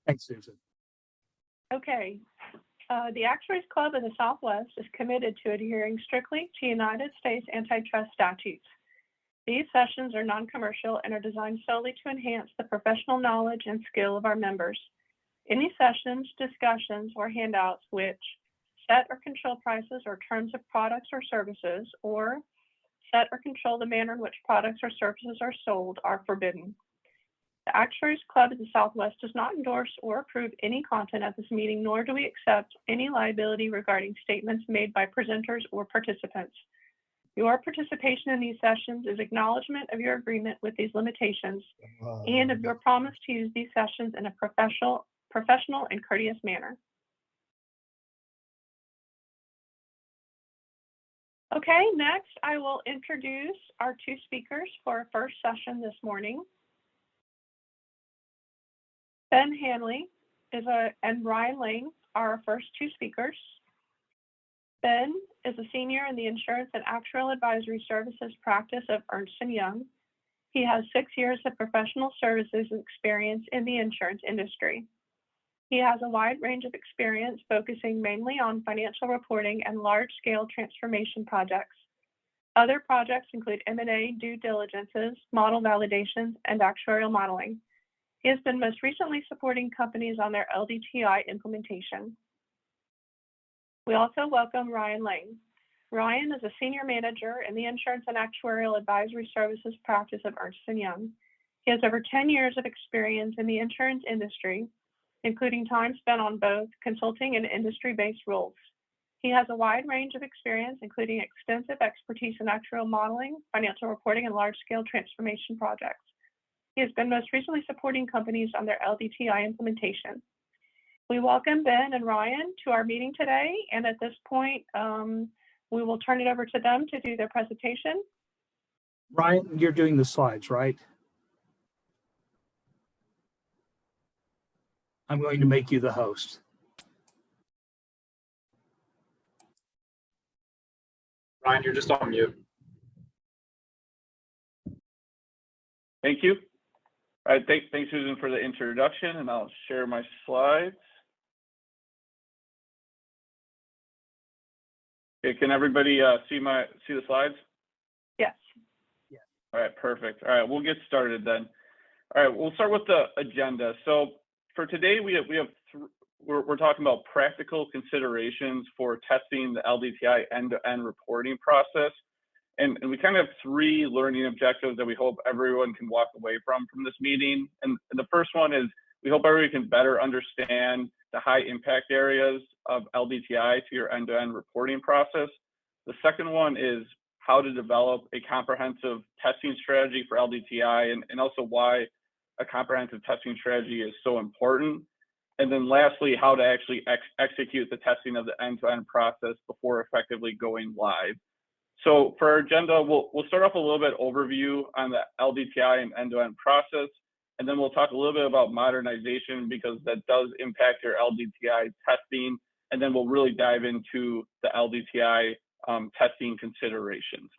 Thanks, Susan. Okay. The Actuaries Club in the Southwest is committed to adhering strictly to United States antitrust statutes. These sessions are non-commercial and are designed solely to enhance the professional knowledge and skill of our members. Any sessions, discussions, or handouts which set or control prices or terms of products or services, or set or control the manner in which products or services are sold, are forbidden. The Actuaries Club of the Southwest does not endorse or approve any content at this meeting, nor do we accept any liability regarding statements made by presenters or participants. Your participation in these sessions is acknowledgement of your agreement with these limitations and of your promise to use these sessions in a professional and courteous manner. Okay, next I will introduce our two speakers for our first session this morning. Ben Hanley and Ryan Lane are our first two speakers. Ben is a senior in the Insurance and Actuarial Advisory Services practice of Ernst & Young. He has 6 years of professional services experience in the insurance industry. He has a wide range of experience focusing mainly on financial reporting and large-scale transformation projects. Other projects include M&A due diligences, model validations, and actuarial modeling. He has been most recently supporting companies on their LDTI implementation. We also welcome Ryan Lane. Ryan is a senior manager in the Insurance and Actuarial Advisory Services practice of Ernst & Young. He has over 10 years of experience in the insurance industry, including time spent on both consulting and industry-based roles. He has a wide range of experience, including extensive expertise in actuarial modeling, financial reporting, and large-scale transformation projects. He has been most recently supporting companies on their LDTI implementation. We welcome Ben and Ryan to our meeting today, and at this point, we will turn it over to them to do their presentation. Ryan, you're doing the slides, right? I'm going to make you the host. Ryan, you're just on mute. Thank you. All right, thanks Susan for the introduction, and I'll share my slides. Okay, can everybody see the slides? Yes. Yeah. All right, perfect. All right, we'll get started then. All right, we'll start with the agenda. So for today, we're talking about practical considerations for testing the LDTI end-to-end reporting process. And we kind of have 3 learning objectives that we hope everyone can walk away from this meeting. And the first one is we hope everyone can better understand the high impact areas of LDTI to your end-to-end reporting process. The second one is how to develop a comprehensive testing strategy for LDTI and also why a comprehensive testing strategy is so important. And then lastly, how to actually execute the testing of the end-to-end process before effectively going live. So for our agenda, we'll start off a little bit overview on the LDTI and end-to-end process, and then we'll talk a little bit about modernization because that does impact your LDTI testing, and then we'll really dive into the LDTI testing considerations.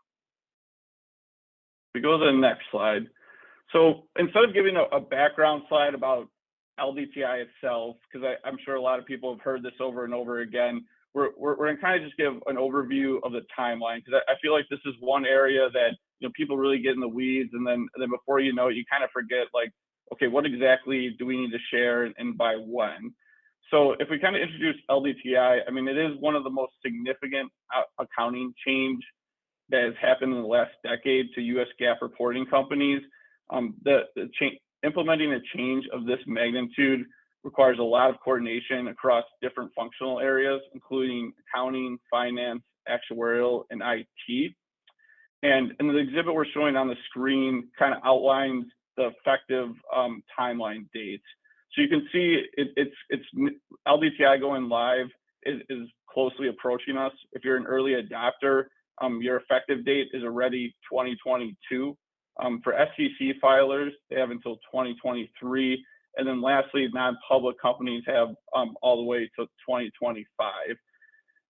We go to the next slide. So instead of giving a background slide about LDTI itself, because I'm sure a lot of people have heard this over and over again, we're going to kind of just give an overview of the timeline, because I feel like this is one area that people really get in the weeds, and then before you know it, you kind of forget, like, okay, what exactly do we need to share and by when? So if we kind of introduce LDTI, I mean, it is one of the most significant accounting change that has happened in the last decade to U.S. GAAP reporting companies. Implementing a change of this magnitude requires a lot of coordination across different functional areas, including accounting, finance, actuarial, and IT. And the exhibit we're showing on the screen kind of outlines the effective timeline dates. So you can see it's LDTI going live is closely approaching us. If you're an early adopter, your effective date is already 2022. For SEC filers, they have until 2023. And then lastly, non-public companies have all the way to 2025.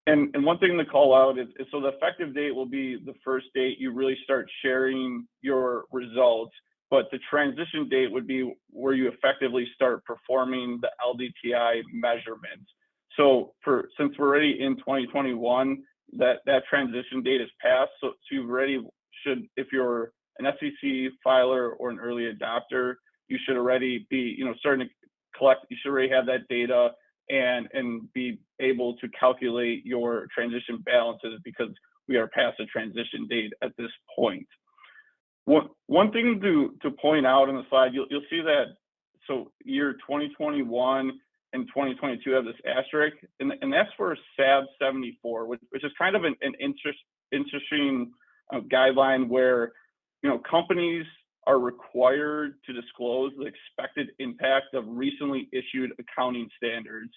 And one thing to call out is so the effective date will be the first date you really start sharing your results but the transition date would be where you effectively start performing the LDTI measurements. So since we're already in 2021, that transition date is passed. So you already should, if you're an SEC filer or an early adopter, you should already be, starting to collect. You should already have that data and be able to calculate your transition balances, because we are past the transition date at this point. One thing to point out on the slide, you'll see that, so year 2021 and 2022 have this asterisk, and that's for SAB 74, which is kind of an interesting guideline where, companies are required to disclose the expected impact of recently issued accounting standards.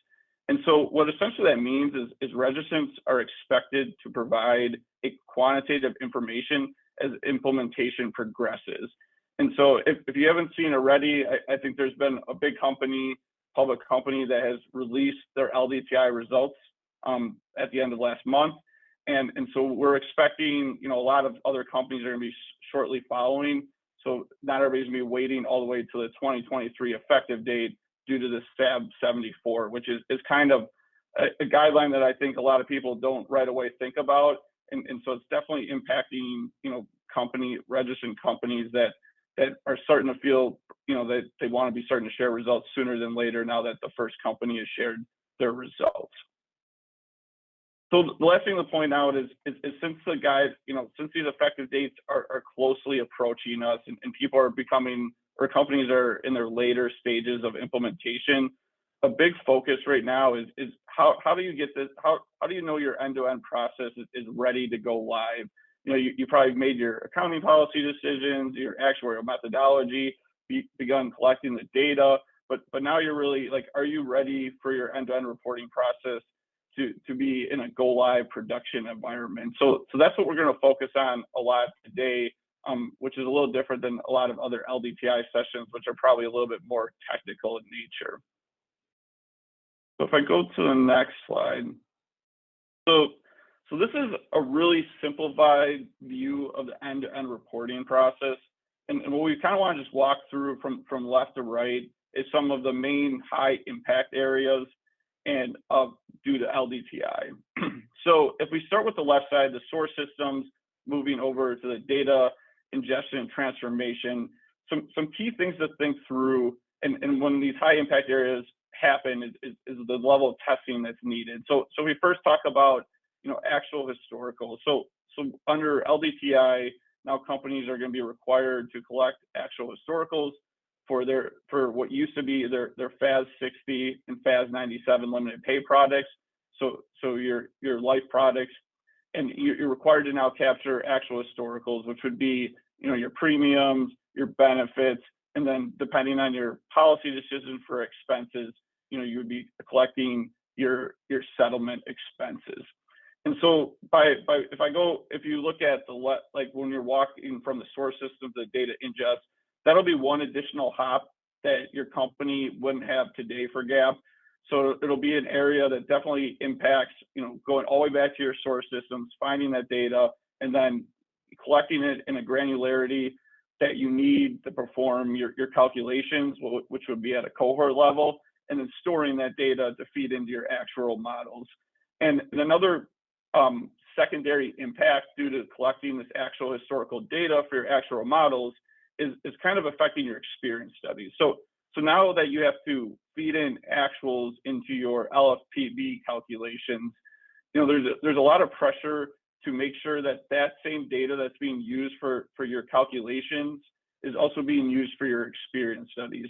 And so what essentially that means is registrants are expected to provide a quantitative information as implementation progresses. And so if you haven't seen already, I think there's been a big public company that has released their LDTI results at the end of last month. And so we're expecting, a lot of other companies are going to be shortly following. So not everybody's going to be waiting all the way to the 2023 effective date due to the SAB 74, which is kind of a guideline that I think a lot of people don't right away think about. And so it's definitely impacting, registered companies that are starting to feel, that they want to be starting to share results sooner than later, now that the first company has shared their results. So the last thing to point out is since the guide, since these effective dates are closely approaching us, and people are becoming, or companies are in their later stages of implementation, a big focus right now is how do you get this, how do you know your end-to-end process is ready to go live? You probably made your accounting policy decisions, your actuarial methodology, begun collecting the data, but now you're really like, are you ready for your end-to-end reporting process to be in a go live production environment? So that's what we're going to focus on a lot today, which is a little different than a lot of other LDTI sessions, which are probably a little bit more technical in nature. So if I go to the next slide. So this is a really simplified view of the end-to-end reporting process. And what we kind of want to just walk through from left to right is some of the main high impact areas and due to LDTI. So if we start with the left side, the source systems, moving over to the data ingestion and transformation, some key things to think through, and when these high impact areas happen is the level of testing that's needed. So we first talk about actual historical. So under LDTI, now companies are going to be required to collect actual historicals for what used to be their FAS 60 and FAS 97 limited pay products. So your life products, and you're required to now capture actual historicals, which would be your premiums, your benefits, and then depending on your policy decision for expenses, you would be collecting your settlement expenses. And so if you look at like when you're walking from the source system to the data ingest, that'll be one additional hop that your company wouldn't have today for GAAP. So it'll be an area that definitely impacts, going all the way back to your source systems, finding that data, and then collecting it in a granularity that you need to perform your calculations, which would be at a cohort level, and then storing that data to feed into your actual models. And another secondary impact due to collecting this actual historical data for your actual models is kind of affecting your experience studies. So now that you have to feed in actuals into your LFPB calculations, there's a lot of pressure to make sure that same data that's being used for your calculations is also being used for your experience studies.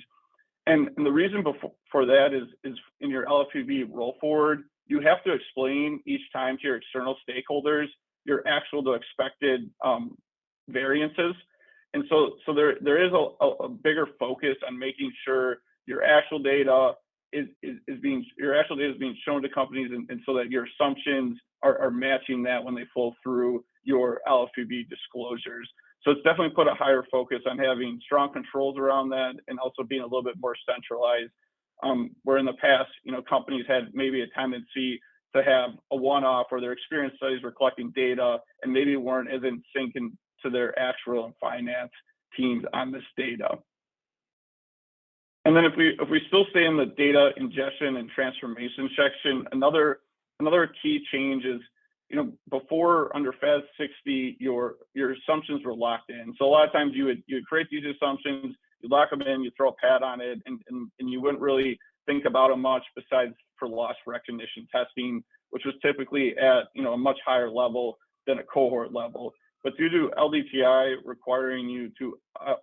And the reason for that is in your LFPB roll forward, you have to explain each time to your external stakeholders your actual to expected variances. And so there is a bigger focus on making sure your actual data is being shown to companies, and so that your assumptions are matching that when they flow through your LFPB disclosures. So it's definitely put a higher focus on having strong controls around that, and also being a little bit more centralized. Where in the past, companies had maybe a tendency to have a one-off, or their experience studies were collecting data and maybe weren't as in sync to their actual and finance. teams on this data. And then if we still stay in the data ingestion and transformation section, another key change is, before under FAS 60, your assumptions were locked in. So a lot of times you would create these assumptions, you lock them in, you throw a pad on it, and you wouldn't really think about them much besides for loss recognition testing, which was typically at a much higher level than a cohort level. But due to LDTI requiring you to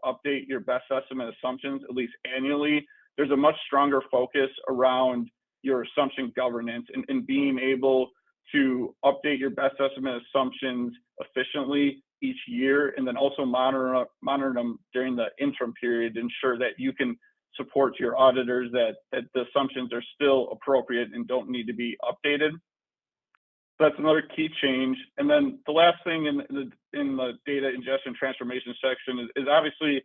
update your best estimate assumptions at least annually, there's a much stronger focus around your assumption governance and being able to update your best estimate assumptions efficiently each year, and then also monitor them during the interim period to ensure that you can support your auditors that the assumptions are still appropriate and don't need to be updated. That's another key change. And then the last thing in the data ingestion transformation section is obviously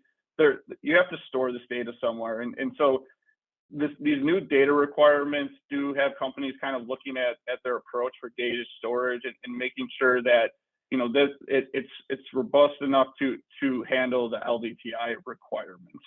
you have to store this data somewhere. And so these new data requirements do have companies kind of looking at their approach for data storage and making sure that it's robust enough to handle the LDTI requirements.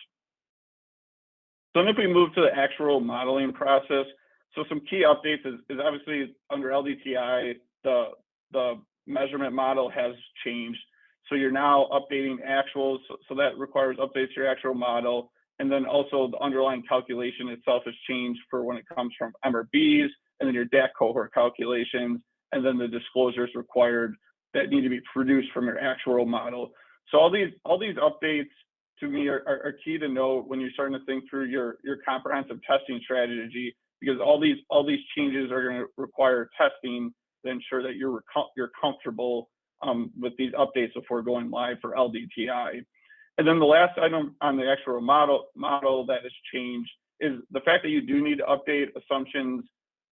So then if we move to the actual modeling process, so some key updates is obviously under LDTI, the measurement model has changed. So you're now updating actuals, so that requires updates to your actual model. And then also the underlying calculation itself has changed for when it comes from MRBs, and then your DAC cohort calculations, and then the disclosures required that need to be produced from your actual model. So all these updates to me are key to know when you're starting to think through your comprehensive testing strategy, because all these changes are going to require testing to ensure that you're comfortable with these updates before going live for LDTI. And then the last item on the actual model that has changed is the fact that you do need to update assumptions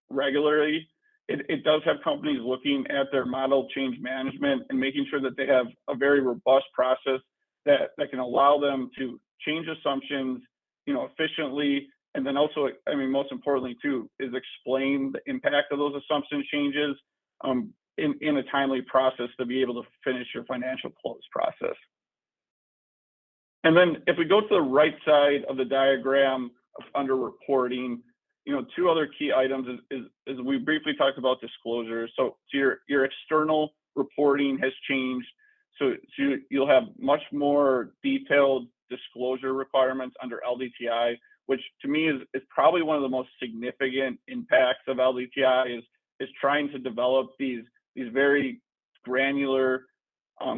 regularly. It does have companies looking at their model change management and making sure that they have a very robust process that can allow them to change assumptions, efficiently. And then also, most importantly too, is explain the impact of those assumption changes in a timely process to be able to finish your financial close process. And then if we go to the right side of the diagram under reporting, two other key items is we briefly talked about disclosures. So your external reporting has changed. So you'll have much more detailed disclosure requirements under LDTI, which to me is probably one of the most significant impacts of LDTI is trying to develop these very granular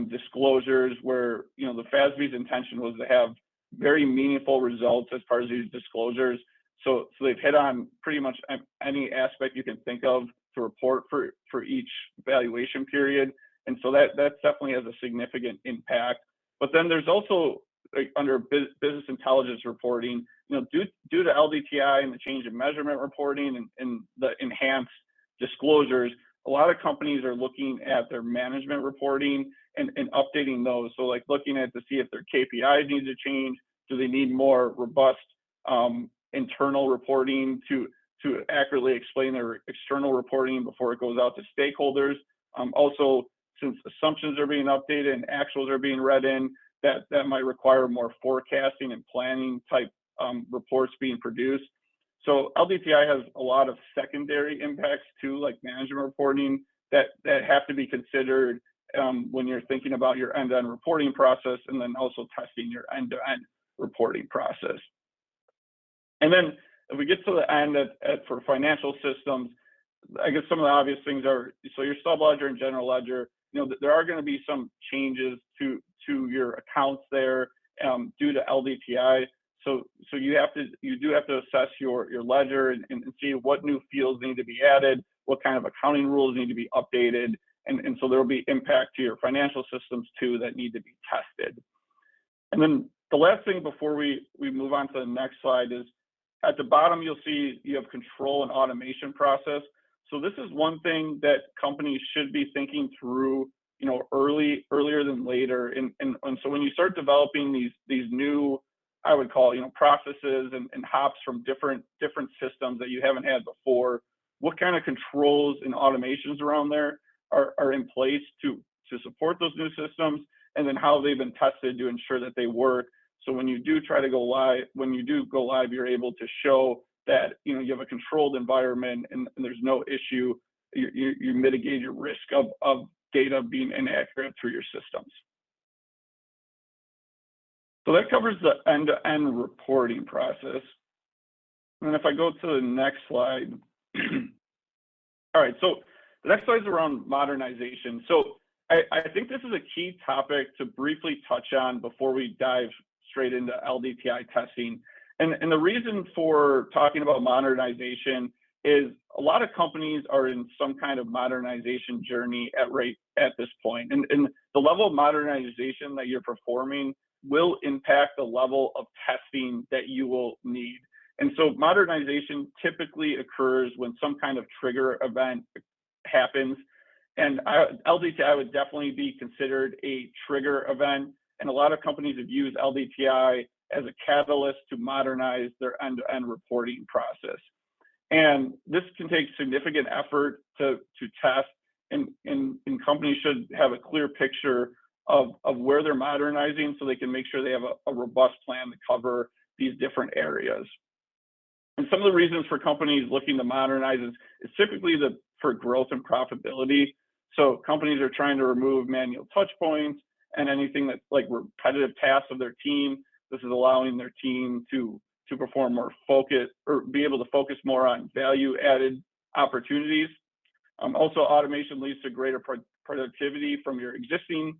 disclosures where the FASB's intention was to have very meaningful results as part of these disclosures. So they've hit on pretty much any aspect you can think of to report for each valuation period. And so that definitely has a significant impact. But then there's also under business intelligence reporting, due to LDTI and the change in measurement reporting and the enhanced disclosures, a lot of companies are looking at their management reporting and updating those. So like looking at to see if their KPIs need to change, do they need more robust internal reporting to accurately explain their external reporting before it goes out to stakeholders. Also, since assumptions are being updated and actuals are being read in, that might require more forecasting and planning type reports being produced. So LDTI has a lot of secondary impacts too, like management reporting that have to be considered when you're thinking about your end-to-end reporting process, and then also testing your end-to-end reporting process. And then if we get to the end for financial systems, I guess some of the obvious things are, so your subledger and general ledger, there are going to be some changes to your accounts there due to LDTI. So you do have to assess your ledger and see what new fields need to be added, what kind of accounting rules need to be updated, and so there will be impact to your financial systems too that need to be tested. And then the last thing before we move on to the next slide is at the bottom you'll see you have control and automation process. So this is one thing that companies should be thinking through, earlier than later. And so when you start developing these new, I would call, processes and hops from different systems that you haven't had before, what kind of controls and automations around there are in place to support those new systems? and then how they've been tested to ensure that they work. So when you do try to go live, you're able to show that you have a controlled environment and there's no issue. You mitigate your risk of data being inaccurate through your systems. So that covers the end-to-end reporting process. And if I go to the next slide, all right, so the next slide is around modernization. So I think this is a key topic to briefly touch on before we dive straight into LDTI testing. And the reason for talking about modernization is a lot of companies are in some kind of modernization journey at this point. And the level of modernization that you're performing will impact the level of testing that you will need. And so modernization typically occurs when some kind of trigger event happens. And LDTI would definitely be considered a trigger event. And a lot of companies have used LDTI as a catalyst to modernize their end-to-end reporting process. And this can take significant effort to test, and companies should have a clear picture of where they're modernizing so they can make sure they have a robust plan to cover these different areas. And some of the reasons for companies looking to modernize is typically for growth and profitability. So companies are trying to remove manual touch points and anything that's like repetitive tasks of their team. This is allowing their team to perform more focus or be able to focus more on value added opportunities. Also, automation leads to greater productivity from your existing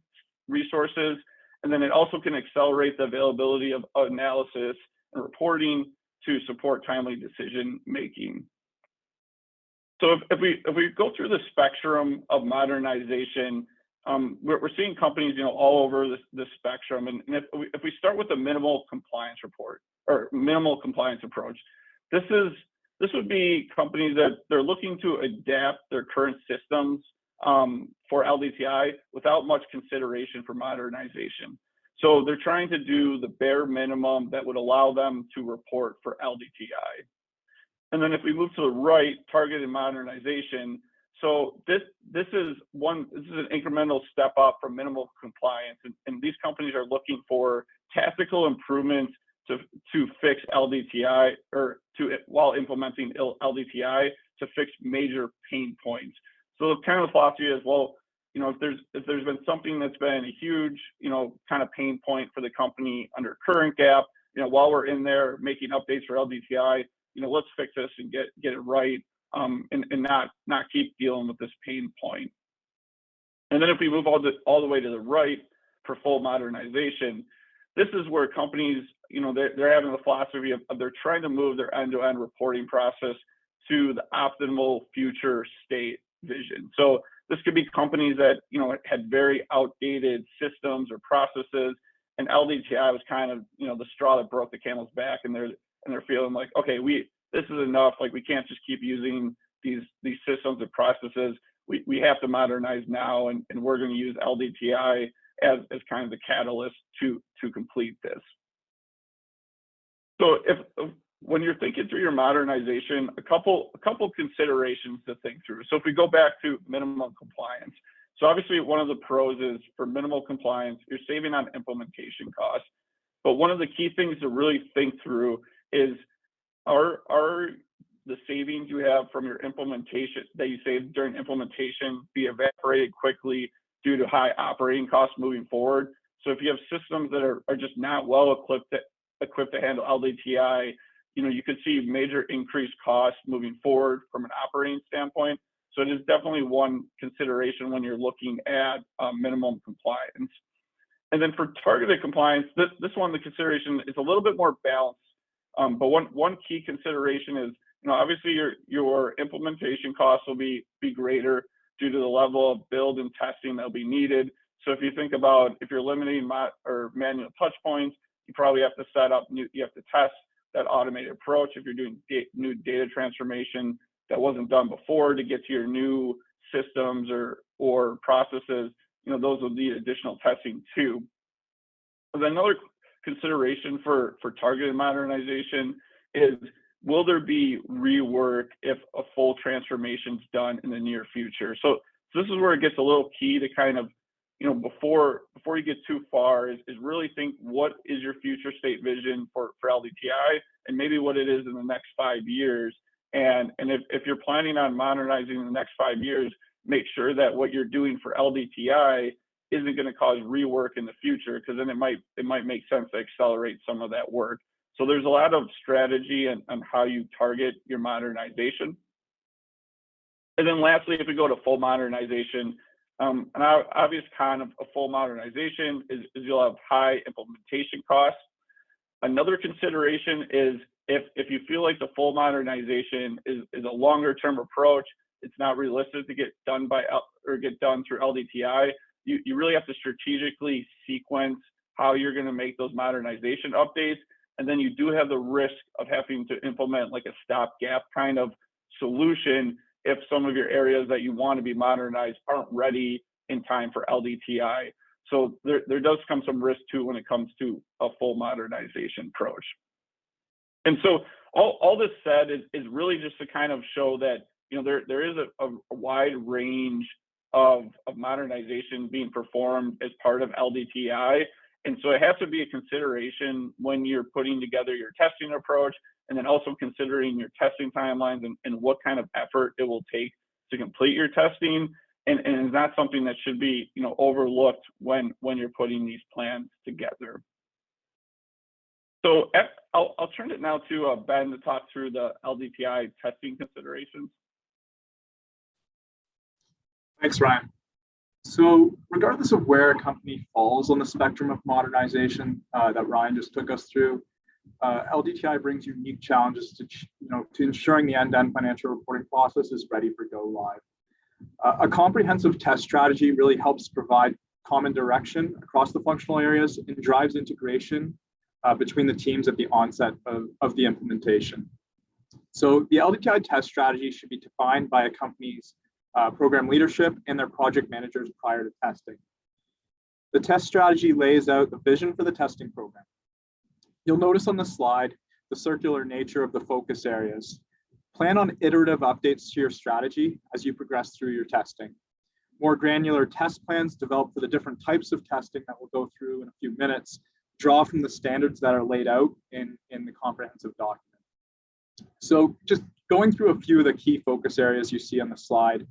resources. And then it also can accelerate the availability of analysis and reporting to support timely decision making. So if we go through the spectrum of modernization, we're seeing companies all over this spectrum. And if we start with the minimal compliance report or minimal compliance approach, this would be companies that they're looking to adapt their current systems for LDTI without much consideration for modernization. So they're trying to do the bare minimum that would allow them to report for LDTI. And then if we move to the right, targeted modernization. So this is an incremental step up from minimal compliance, and these companies are looking for tactical improvements to fix LDTI while implementing LDTI to fix major pain points. So the kind of philosophy is, well, if there's been something that's been a huge kind of pain point for the company under current GAAP, while we're in there making updates for LDTI, let's fix this and get it right, and not keep dealing with this pain point. And then if we move all the way to the right for full modernization, this is where companies, they're having the philosophy of they're trying to move their end-to-end reporting process to the optimal future state vision. So this could be companies that had very outdated systems or processes, and LDTI was kind of the straw that broke the camel's back, and they're feeling like, okay, this is enough. Like, we can't just keep using these systems and processes. We have to modernize now, and we're going to use LDTI as kind of the catalyst to complete this. So when you're thinking through your modernization, a couple considerations to think through. So if we go back to minimum compliance, so obviously one of the pros is for minimal compliance, you're saving on implementation costs. But one of the key things to really think through is, are the savings you have from your implementation that you saved during implementation be evaporated quickly due to high operating costs moving forward? So if you have systems that are just not well equipped to handle LDTI, you could see major increased costs moving forward from an operating standpoint. So it is definitely one consideration when you're looking at minimum compliance. And then for targeted compliance, this one, the consideration is a little bit more balanced. But one key consideration is, obviously your implementation costs will be greater due to the level of build and testing that'll be needed. So if you think about, if you're limiting manual touch points, you probably have to you have to test that automated approach. If you're doing new data transformation that wasn't done before to get to your new systems or processes, those will need additional testing too. And then another consideration for targeted modernization is, will there be rework if a full transformation is done in the near future? So this is where it gets a little key to kind of, before you get too far is really think what is your future state vision for LDTI and maybe what it is in the next 5 years. And if you're planning on modernizing in the next 5 years, make sure that what you're doing for LDTI isn't going to cause rework in the future, because then it might make sense to accelerate some of that work. So there's a lot of strategy on how you target your modernization. And then lastly, if we go to full modernization, an obvious con of a full modernization is you'll have high implementation costs. Another consideration is if you feel like the full modernization is a longer term approach, it's not realistic to get done through LDTI. You really have to strategically sequence how you're going to make those modernization updates. And then you do have the risk of having to implement like a stopgap kind of solution if some of your areas that you want to be modernized aren't ready in time for LDTI. So there does come some risk too when it comes to a full modernization approach. And so all this said is really just to kind of show that there is a wide range of modernization being performed as part of LDTI. And so it has to be a consideration when you're putting together your testing approach, and then also considering your testing timelines and what kind of effort it will take to complete your testing. And it's not something that should be overlooked when you're putting these plans together. So I'll turn it now to Ben to talk through the LDTI testing considerations. Thanks, Ryan. So regardless of where a company falls on the spectrum of modernization that Ryan just took us through, LDTI brings unique challenges to ensuring the end-to-end financial reporting process is ready for go live. A comprehensive test strategy really helps provide common direction across the functional areas and drives integration between the teams at the onset of the implementation. So the LDTI test strategy should be defined by a company's program leadership and their project managers prior to testing. The test strategy lays out the vision for the testing program. You'll notice on the slide the circular nature of the focus areas. Plan on iterative updates to your strategy as you progress through your testing. More granular test plans developed for the different types of testing that we'll go through in a few minutes draw from the standards that are laid out in the comprehensive document. So just going through a few of the key focus areas you see on the slide.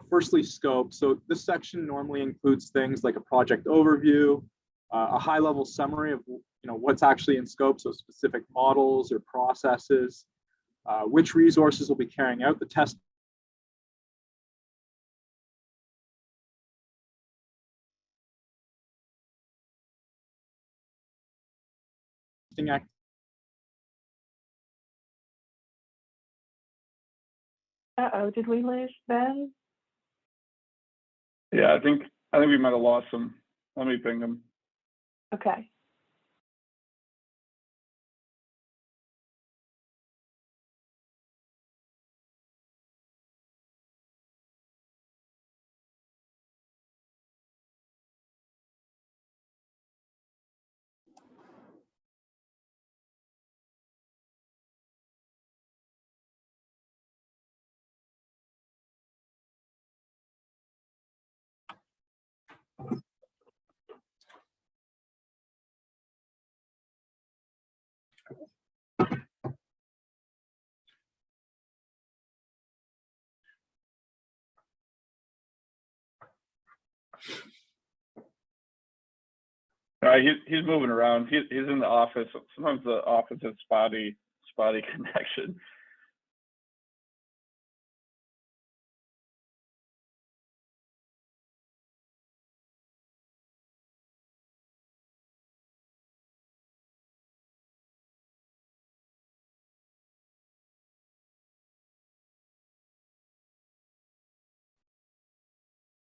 Firstly, scope. So this section normally includes things like a project overview, a high-level summary of what's actually in scope, so specific models or processes, which resources will be carrying out the testing activity. Uh-oh, did we lose Ben? Yeah, I think we might have lost him. Let me ping him. Okay. He's moving around. He's in the office. Sometimes the office has spotty connection.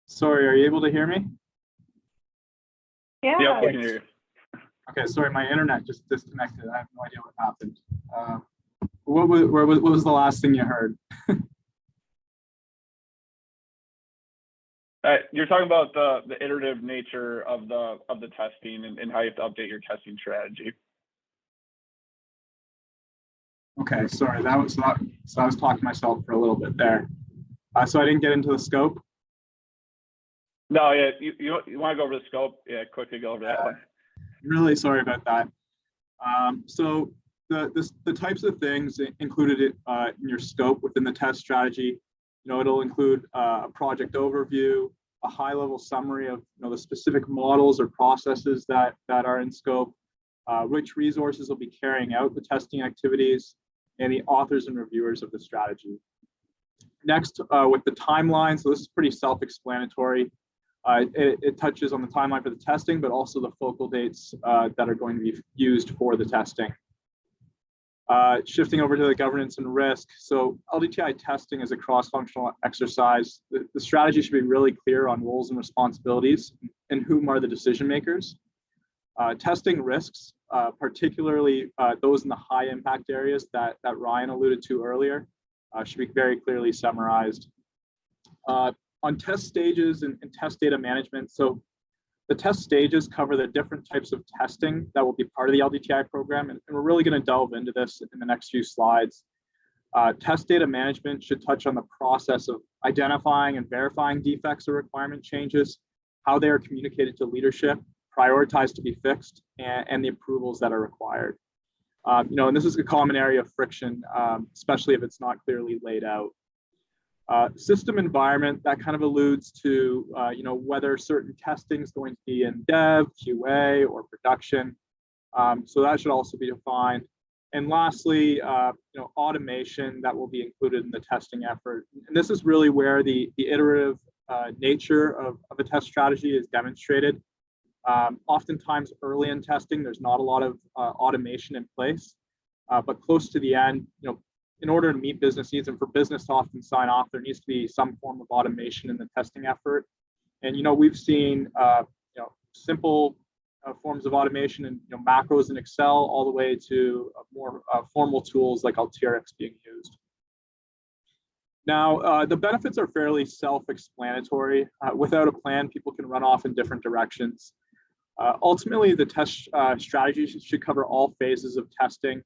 Sorry, are you able to hear me? Yeah. Yeah, we can hear you. Okay, sorry, my internet just disconnected. I have no idea what happened. What was the last thing you heard? You're talking about the iterative nature of the testing and how you have to update your testing strategy. Okay, sorry, so I was talking to myself for a little bit there. So I didn't get into the scope. No, yeah, you want to go over the scope? Yeah, quickly go over that one. I'm really sorry about that. So the types of things included in your scope within the test strategy, it'll include a project overview, a high-level summary of the specific models or processes that are in scope, which resources will be carrying out the testing activities, and the authors and reviewers of the strategy. Next, with the timeline, so this is pretty self-explanatory. It touches on the timeline for the testing, but also the focal dates that are going to be used for the testing. Shifting over to the governance and risk. So LDTI testing is a cross-functional exercise. The strategy should be really clear on roles and responsibilities and whom are the decision makers. Testing risks, particularly those in the high impact areas that Ryan alluded to earlier, should be very clearly summarized. On test stages and test data management, so the test stages cover the different types of testing that will be part of the LDTI program, and we're really going to delve into this in the next few slides. Test data management should touch on the process of identifying and verifying defects or requirement changes, how they are communicated to leadership, prioritized to be fixed, and the approvals that are required. And this is a common area of friction, especially if it's not clearly laid out. System environment, that kind of alludes to whether certain testing is going to be in dev, QA, or production. So that should also be defined. And lastly, automation that will be included in the testing effort. And this is really where the iterative nature of a test strategy is demonstrated. Oftentimes early in testing, there's not a lot of automation in place, but close to the end, in order to meet business needs and for business to often sign off, there needs to be some form of automation in the testing effort. And we've seen simple forms of automation and macros in Excel all the way to more formal tools like Alteryx being used. Now, the benefits are fairly self-explanatory. Without a plan, people can run off in different directions. Ultimately, the test strategy should cover all phases of testing.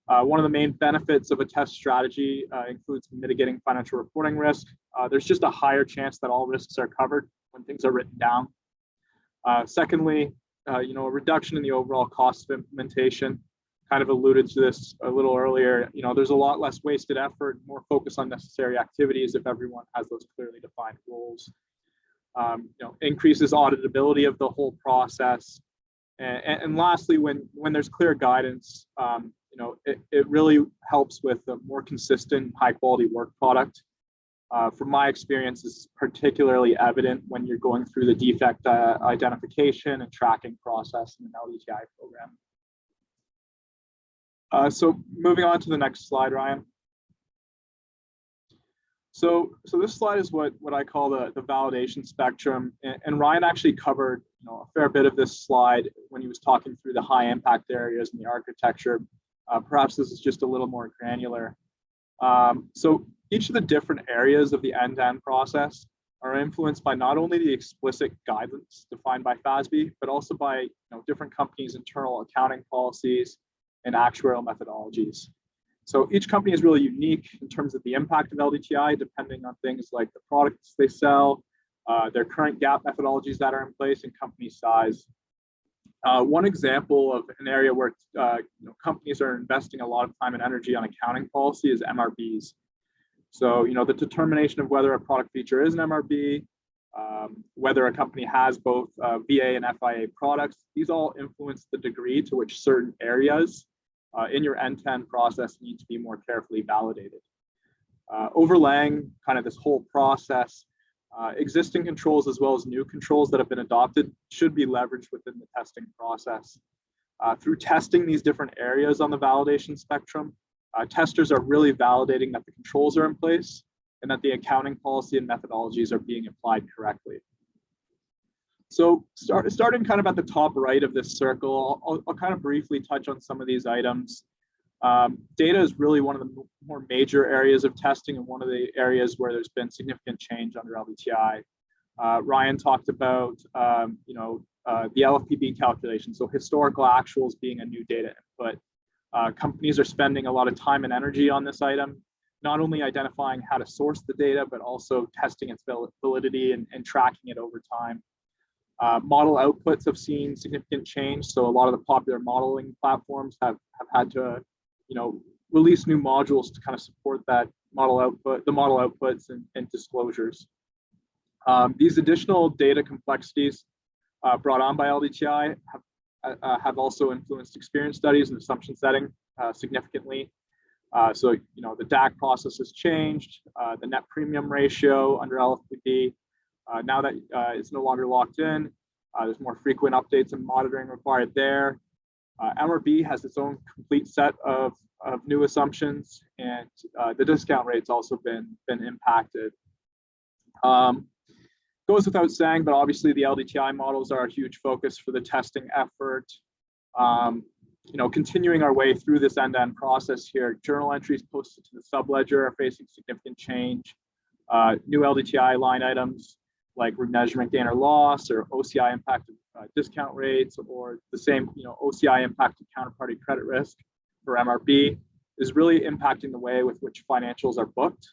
One of the main benefits of a test strategy includes mitigating financial reporting risk. There's just a higher chance that all risks are covered when things are written down. Secondly, a reduction in the overall cost of implementation. Kind of alluded to this a little earlier. There's a lot less wasted effort, more focus on necessary activities if everyone has those clearly defined roles. Increases auditability of the whole process. And lastly, when there's clear guidance, it really helps with a more consistent, high quality work product. From my experience, this is particularly evident when you're going through the defect identification and tracking process in an LDTI program. So moving on to the next slide, Ryan. So this slide is what I call the validation spectrum, and Ryan actually covered a fair bit of this slide when he was talking through the high impact areas and the architecture. Perhaps this is just a little more granular. So each of the different areas of the end-to-end process are influenced by not only the explicit guidance defined by FASB, but also by different companies' internal accounting policies and actuarial methodologies. So each company is really unique in terms of the impact of LDTI, depending on things like the products they sell, their current GAAP methodologies that are in place, and company size. One example of an area where companies are investing a lot of time and energy on accounting policy is MRBs. So the determination of whether a product feature is an MRB, whether a company has both VA and FIA products, these all influence the degree to which certain areas in your end-to-end process need to be more carefully validated. Overlaying kind of this whole process, existing controls as well as new controls that have been adopted should be leveraged within the testing process. Through testing these different areas on the validation spectrum, testers are really validating that the controls are in place and that the accounting policy and methodologies are being applied correctly. So starting kind of at the top right of this circle, I'll kind of briefly touch on some of these items. Data is really one of the more major areas of testing and one of the areas where there's been significant change under LDTI. Ryan talked about the LFPB calculation, so historical actuals being a new data input. Companies are spending a lot of time and energy on this item. not only identifying how to source the data, but also testing its validity and tracking it over time. Model outputs have seen significant change. So a lot of the popular modeling platforms have had to, release new modules to kind of support that model outputs and disclosures. These additional data complexities brought on by LDTI have also influenced experience studies and assumption setting significantly. So, the DAC process has changed, the net premium ratio under LFPB, now that it's no longer locked in, there's more frequent updates and monitoring required there. MRB has its own complete set of new assumptions, and the discount rate's also been impacted. Goes without saying, but obviously the LDTI models are a huge focus for the testing effort. Continuing our way through this end-to-end process here, journal entries posted to the subledger are facing significant change. New LDTI line items like remeasurement gain or loss, or OCI impacted discount rates, or the same, OCI impacted counterparty credit risk for MRB is really impacting the way with which financials are booked.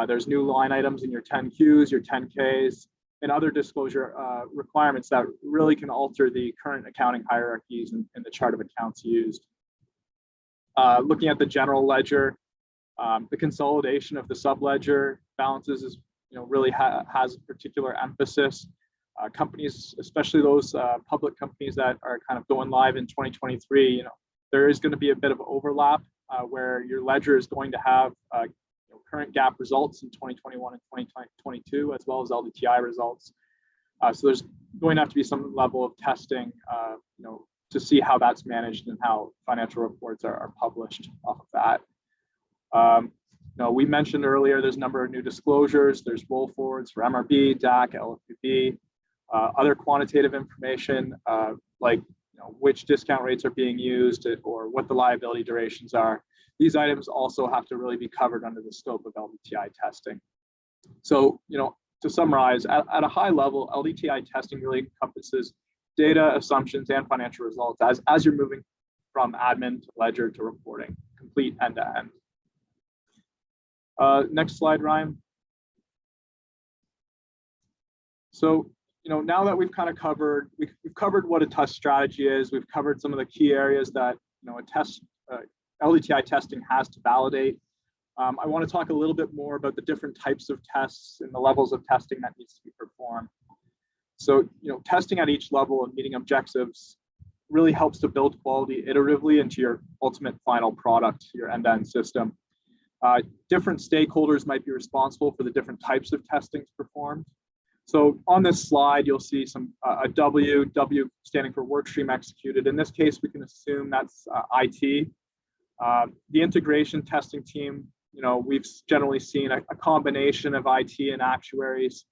There's new line items in your 10Qs, your 10Ks, and other disclosure requirements that really can alter the current accounting hierarchies and the chart of accounts used. Looking at the general ledger, the consolidation of the subledger balances is, really has a particular emphasis. Companies, especially those public companies that are kind of going live in 2023, there is going to be a bit of overlap where your ledger is going to have current GAAP results in 2021 and 2022, as well as LDTI results. So there's going to have to be some level of testing, to see how that's managed and how financial reports are published off of that. We mentioned earlier, there's a number of new disclosures. There's roll forwards for MRB, DAC, LFPB, other quantitative information like which discount rates are being used or what the liability durations are. These items also have to really be covered under the scope of LDTI testing. So, to summarize, at a high level, LDTI testing really encompasses data, assumptions, and financial results as you're moving from admin to ledger to reporting, complete end to end. Next slide, Ryan. So, now that we've kind of covered, we've covered what a test strategy is, we've covered some of the key areas that, LDTI testing has to validate. I want to talk a little bit more about the different types of tests and the levels of testing that needs to be performed. So, testing at each level and meeting objectives really helps to build quality iteratively into your ultimate final product, your end-to-end system. Different stakeholders might be responsible for the different types of testing performed. So on this slide, you'll see a W standing for work stream executed. In this case, we can assume that's IT. The integration testing team, we've generally seen a combination of IT and actuaries,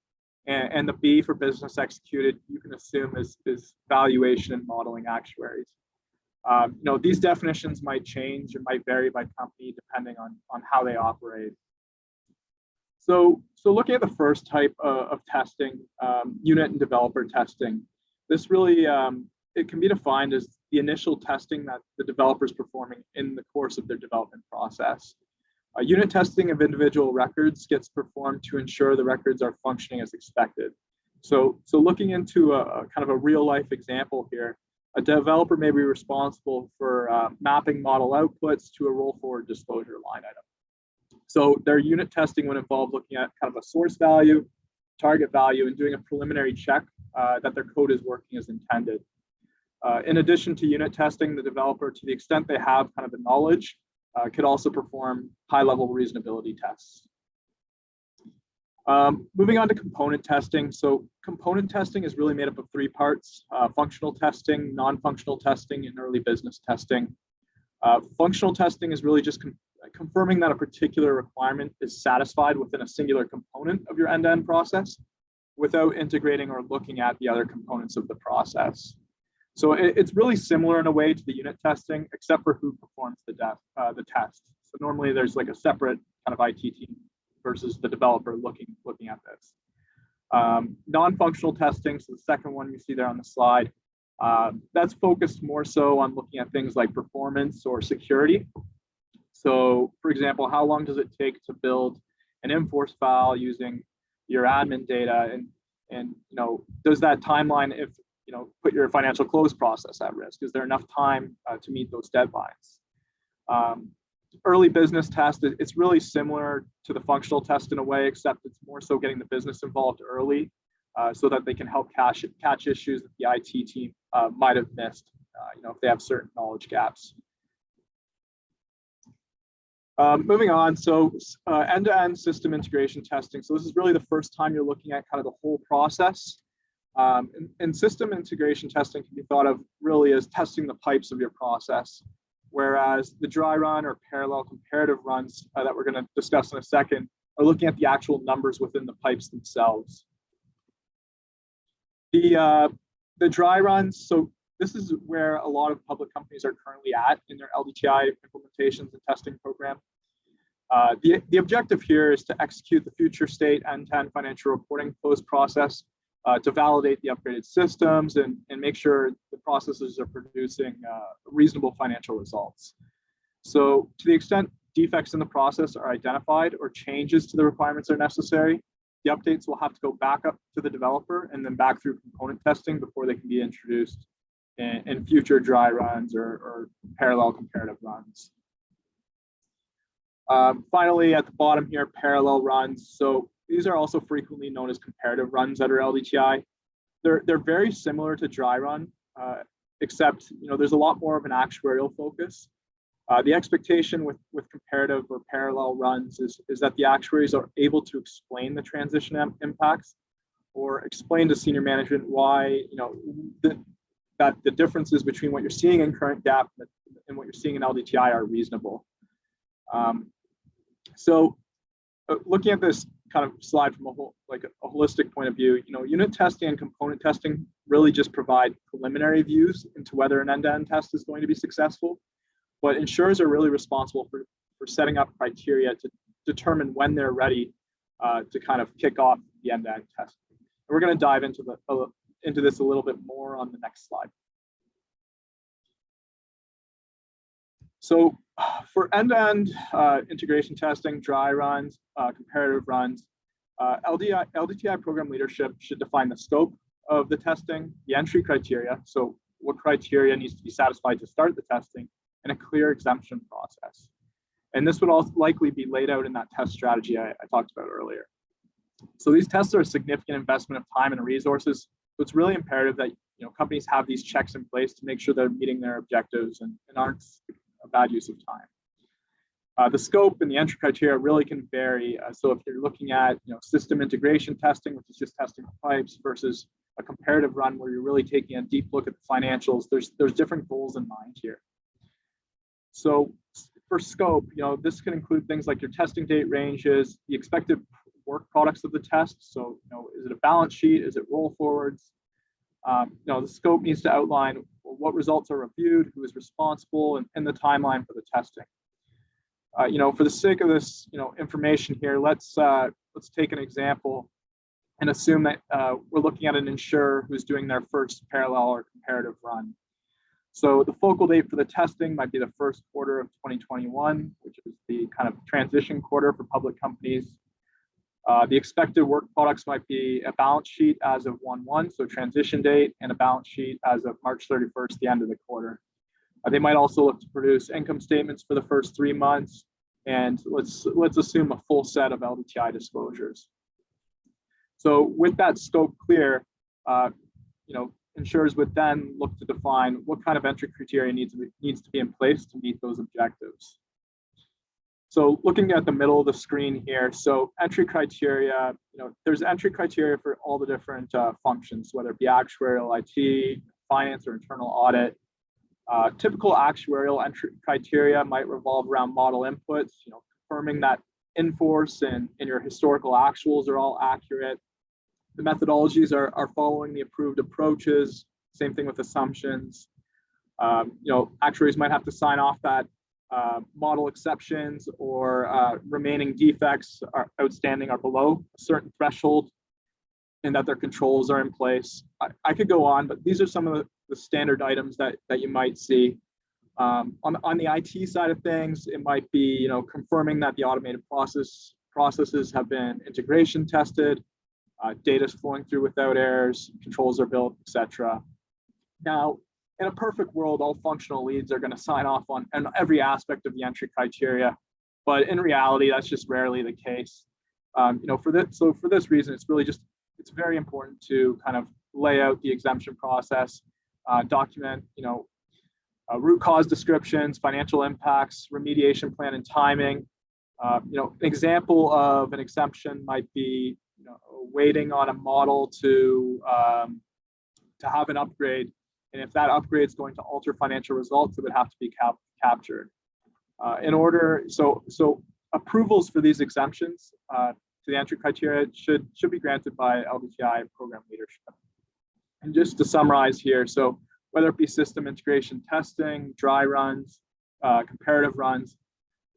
and the B for business executed, you can assume is valuation and modeling actuaries. These definitions might change and might vary by company depending on how they operate. So looking at the first type of testing, unit and developer testing, this really, it can be defined as the initial testing that the developer is performing in the course of their development process. Unit testing of individual records gets performed to ensure the records are functioning as expected. So looking into a kind of a real life example here, a developer may be responsible for mapping model outputs to a roll forward disclosure line item. So their unit testing would involve looking at kind of a source value, target value, and doing a preliminary check that their code is working as intended. In addition to unit testing, the developer, to the extent they have kind of the knowledge, could also perform high-level reasonability tests. Moving on to component testing. So component testing is really made up of three parts: functional testing, non-functional testing, and early business testing. Functional testing is really just confirming that a particular requirement is satisfied within a singular component of your end-to-end process without integrating or looking at the other components of the process. So it's really similar in a way to the unit testing, except for who performs the test. So normally there's like a separate kind of IT team versus the developer looking at this. Non-functional testing, so the second one you see there on the slide, that's focused more so on looking at things like performance or security. So for example, how long does it take to build an in-force file using your admin data, and does that timeline, if put your financial close process at risk? Is there enough time to meet those deadlines? Early business test, it's really similar to the functional test in a way, except it's more so getting the business involved early so that they can help catch issues that the IT team might have missed, if they have certain knowledge gaps. Moving on, so end-to-end system integration testing. So this is really the first time you're looking at kind of the whole process. And system integration testing can be thought of really as testing the pipes of your process, whereas the dry run or parallel comparative runs that we're going to discuss in a second are looking at the actual numbers within the pipes themselves. The dry runs, so this is where a lot of public companies are currently at in their LDTI implementations and testing program. The objective here is to execute the future state end-to-end financial reporting close process to validate the upgraded systems and make sure the processes are producing reasonable financial results. So to the extent defects in the process are identified or changes to the requirements are necessary, the updates will have to go back up to the developer and then back through component testing before they can be introduced in future dry runs or parallel comparative runs. Finally, at the bottom here, parallel runs. So these are also frequently known as comparative runs that are LDTI. They're very similar to dry run, except there's a lot more of an actuarial focus. The expectation with comparative or parallel runs is that the actuaries are able to explain the transition impacts or explain to senior management why that the differences between what you're seeing in current GAAP and what you're seeing in LDTI are reasonable. So looking at this kind of slide from a holistic point of view, unit testing and component testing really just provide preliminary views into whether an end-to-end test is going to be successful. But insurers are really responsible for setting up criteria to determine when they're ready to kind of kick off the end-to-end testing. And we're going to dive into this a little bit more on the next slide. So for end-to-end integration testing, dry runs, comparative runs, LDTI program leadership should define the scope of the testing, the entry criteria, so what criteria needs to be satisfied to start the testing, and a clear exemption process. And this would also likely be laid out in that test strategy I talked about earlier. So these tests are a significant investment of time and resources. So it's really imperative that companies have these checks in place to make sure they're meeting their objectives and aren't a bad use of time. The scope and the entry criteria really can vary. So if you're looking at system integration testing, which is just testing the pipes, versus a comparative run where you're really taking a deep look at the financials, there's different goals in mind here. So for scope, this can include things like your testing date ranges, the expected work products of the test. So is it a balance sheet? Is it roll forwards? The scope needs to outline what results are reviewed, who is responsible, and the timeline for the testing. For the sake of this, information here, let's take an example and assume that we're looking at an insurer who's doing their first parallel or comparative run. So the focal date for the testing might be the first quarter of 2021, which is the kind of transition quarter for public companies. The expected work products might be a balance sheet as of 1/1, so transition date, and a balance sheet as of March 31st, the end of the quarter. They might also look to produce income statements for the first 3 months, and let's assume a full set of LDTI disclosures. So with that scope clear, insurers would then look to define what kind of entry criteria needs to be in place to meet those objectives. So looking at the middle of the screen here, so entry criteria, there's entry criteria for all the different functions, whether it be actuarial, IT, finance, or internal audit. Typical actuarial entry criteria might revolve around model inputs, confirming that in-force and your historical actuals are all accurate. The methodologies are following the approved approaches, same thing with assumptions. Actuaries might have to sign off that model exceptions or remaining defects are outstanding are below a certain threshold and that their controls are in place. I could go on, but these are some of the standard items that you might see. On the IT side of things, it might be confirming that the automated processes have been integration tested, data is flowing through without errors, controls are built, etc. Now, in a perfect world, all functional leads are going to sign off on every aspect of the entry criteria, but in reality, that's just rarely the case. For this reason, it's very important to kind of lay out the exemption process, document, root cause descriptions, financial impacts, remediation plan, and timing. An example of an exemption might be, waiting on a model to have an upgrade, and if that upgrade is going to alter financial results, it would have to be captured. So approvals for these exemptions to the entry criteria should be granted by LDTI program leadership. And just to summarize here, so whether it be system integration testing, dry runs, comparative runs,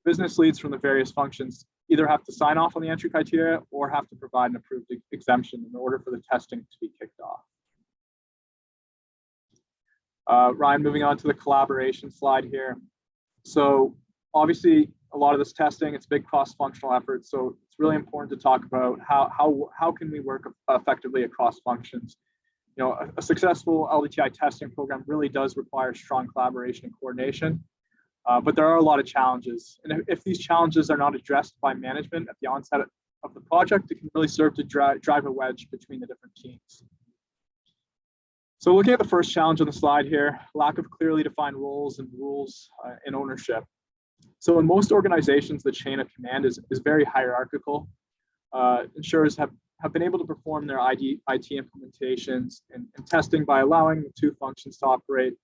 business leads from the various functions either have to sign off on the entry criteria or have to provide an approved exemption in order for the testing to be kicked off. Ryan, moving on to the collaboration slide here. So obviously, a lot of this testing, it's a big cross-functional effort. So it's really important to talk about how can we work effectively across functions. A successful LDTI testing program really does require strong collaboration and coordination, but there are a lot of challenges. And if these challenges are not addressed by management at the onset of the project, it can really serve to drive a wedge between the different teams. So looking at the first challenge on the slide here, lack of clearly defined roles and rules and ownership. So in most organizations, the chain of command is very hierarchical. Insurers have been able to perform their IT implementations and testing by allowing the two functions to operate,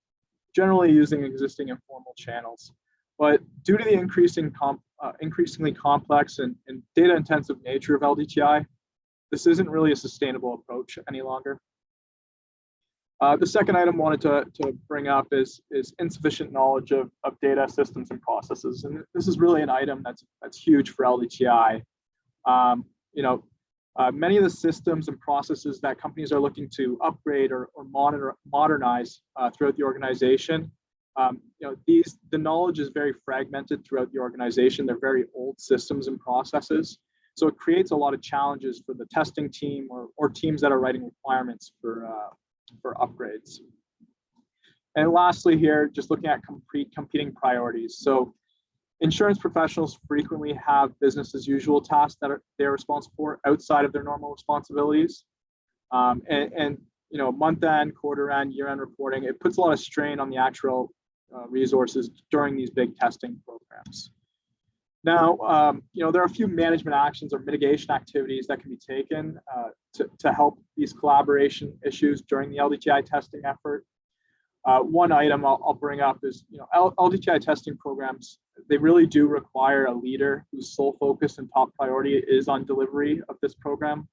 generally using existing informal channels. But due to the increasingly complex and data-intensive nature of LDTI, this isn't really a sustainable approach any longer. The second item I wanted to bring up is insufficient knowledge of data systems and processes. And this is really an item that's huge for LDTI. Many of the systems and processes that companies are looking to upgrade or modernize throughout the organization, the knowledge is very fragmented throughout the organization. They're very old systems and processes. So it creates a lot of challenges for the testing team or teams that are writing requirements for upgrades. And lastly here, just looking at competing priorities. So insurance professionals frequently have business as usual tasks that they're responsible for outside of their normal responsibilities. Month end, quarter end, year end reporting, it puts a lot of strain on the actual resources during these big testing programs. Now, there are a few management actions or mitigation activities that can be taken to help these collaboration issues during the LDTI testing effort. One item I'll bring up is, LDTI testing programs, they really do require a leader whose sole focus and top priority is on delivery of this program.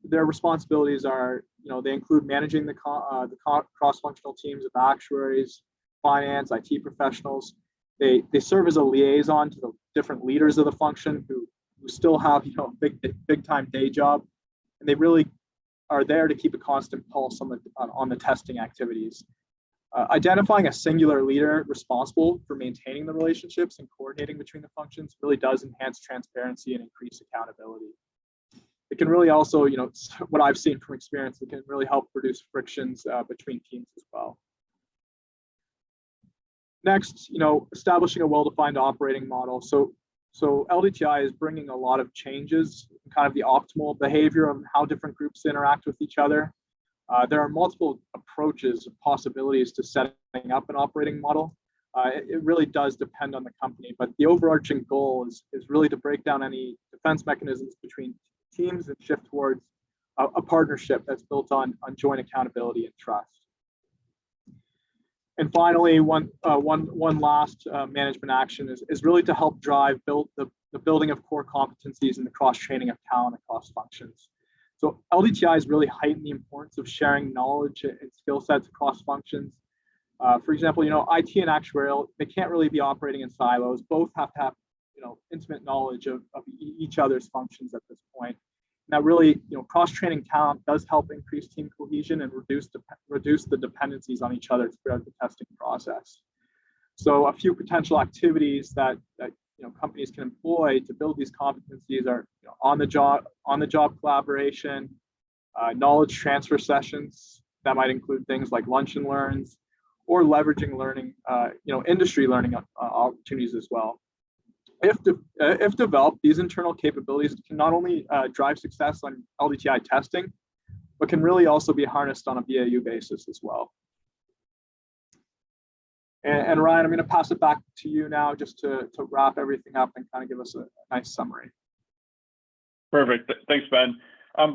Their responsibilities are, they include managing the cross-functional teams of actuaries, finance, IT professionals. They serve as a liaison to the different leaders of the function who still have a big time day job, and they really are there to keep a constant pulse on the testing activities. Identifying a singular leader responsible for maintaining the relationships and coordinating between the functions really does enhance transparency and increase accountability. It can really also, what I've seen from experience, it can really help reduce frictions between teams as well. Next, establishing a well-defined operating model. So LDTI is bringing a lot of changes, kind of the optimal behavior of how different groups interact with each other. There are multiple approaches, possibilities to setting up an operating model. It really does depend on the company, but the overarching goal is really to break down any defense mechanisms between teams and shift towards a partnership that's built on joint accountability and trust. And finally, one last management action is really to help drive the building of core competencies and the cross-training of talent across functions. So LDTI has really heightened the importance of sharing knowledge and skill sets across functions. For example, IT and actuarial, they can't really be operating in silos. Both have to have intimate knowledge of each other's functions at this point. Now, really, cross-training talent does help increase team cohesion and reduce the dependencies on each other throughout the testing process. So a few potential activities that companies can employ to build these competencies are on the job collaboration, knowledge transfer sessions that might include things like lunch and learns, or leveraging learning, industry learning opportunities as well. If developed, these internal capabilities can not only drive success on LDTI testing, but can really also be harnessed on a BAU basis as well. And Ryan, I'm going to pass it back to you now just to wrap everything up and kind of give us a nice summary. Perfect. Thanks, Ben.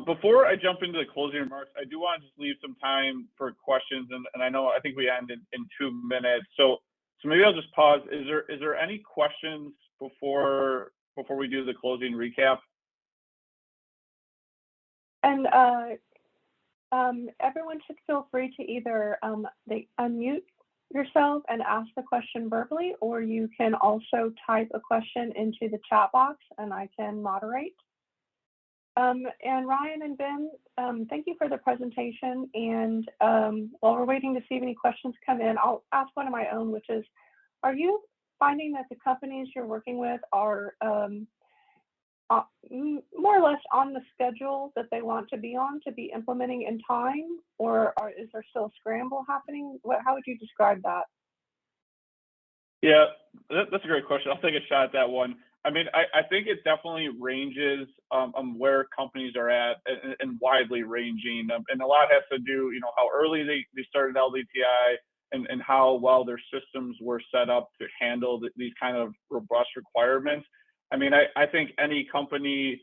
Before I jump into the closing remarks, I do want to just leave some time for questions, and I think we end in 2 minutes. So maybe I'll just pause. Is there any questions before we do the closing recap? And everyone should feel free to either they unmute yourself and ask the question verbally, or you can also type a question into the chat box and I can moderate. And Ryan and Ben, thank you for the presentation. And while we're waiting to see if any questions come in, I'll ask one of my own, which is, are you finding that the companies you're working with are more or less on the schedule that they want to be on to be implementing in time, or is there still a scramble happening? How would you describe that? Yeah, that's a great question. I'll take a shot at that one. I mean, I think it definitely ranges on where companies are at, and widely ranging. And a lot has to do, how early they started LDTI and how well their systems were set up to handle these kind of robust requirements. I mean, I think every company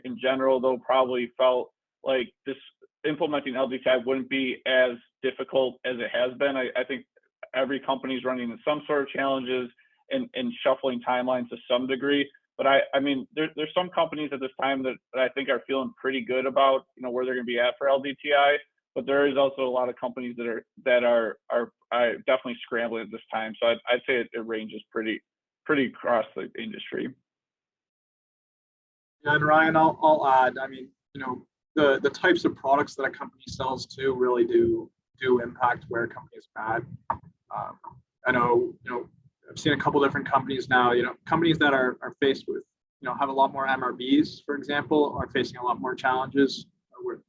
in general, though, probably felt like this implementing LDTI wouldn't be as difficult as it has been. I think every company is running into some sort of challenges and shuffling timelines to some degree. But I mean, there's some companies at this time that I think are feeling pretty good about, where they're going to be at for LDTI. But there is also a lot of companies that are definitely scrambling at this time. So I'd say it ranges pretty across the industry. And Ryan, I'll add. I mean, the types of products that a company sells to really do impact where a company is at. I know, I've seen a couple different companies now. Companies that are faced with, have a lot more MRBs, for example, are facing a lot more challenges,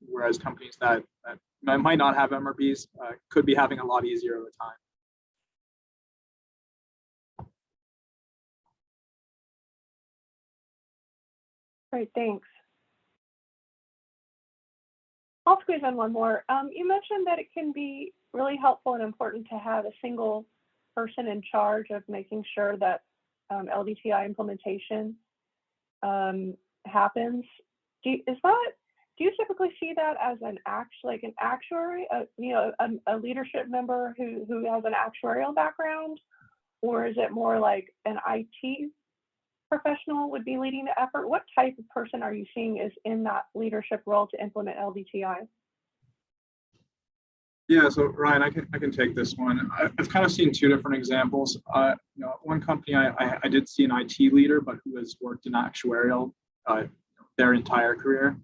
whereas companies that might not have MRBs could be having a lot easier of a time. Great, thanks. I'll squeeze in one more. You mentioned that it can be really helpful and important to have a single person in charge of making sure that LDTI implementation happens. Do you typically see that as an actuary, a leadership member who has an actuarial background, or is it more like an IT professional would be leading the effort? What type of person are you seeing is in that leadership role to implement LDTI? Yeah, so Ryan, I can take this one. I've kind of seen two different examples. One company I did see an IT leader, but who has worked in actuarial their entire career,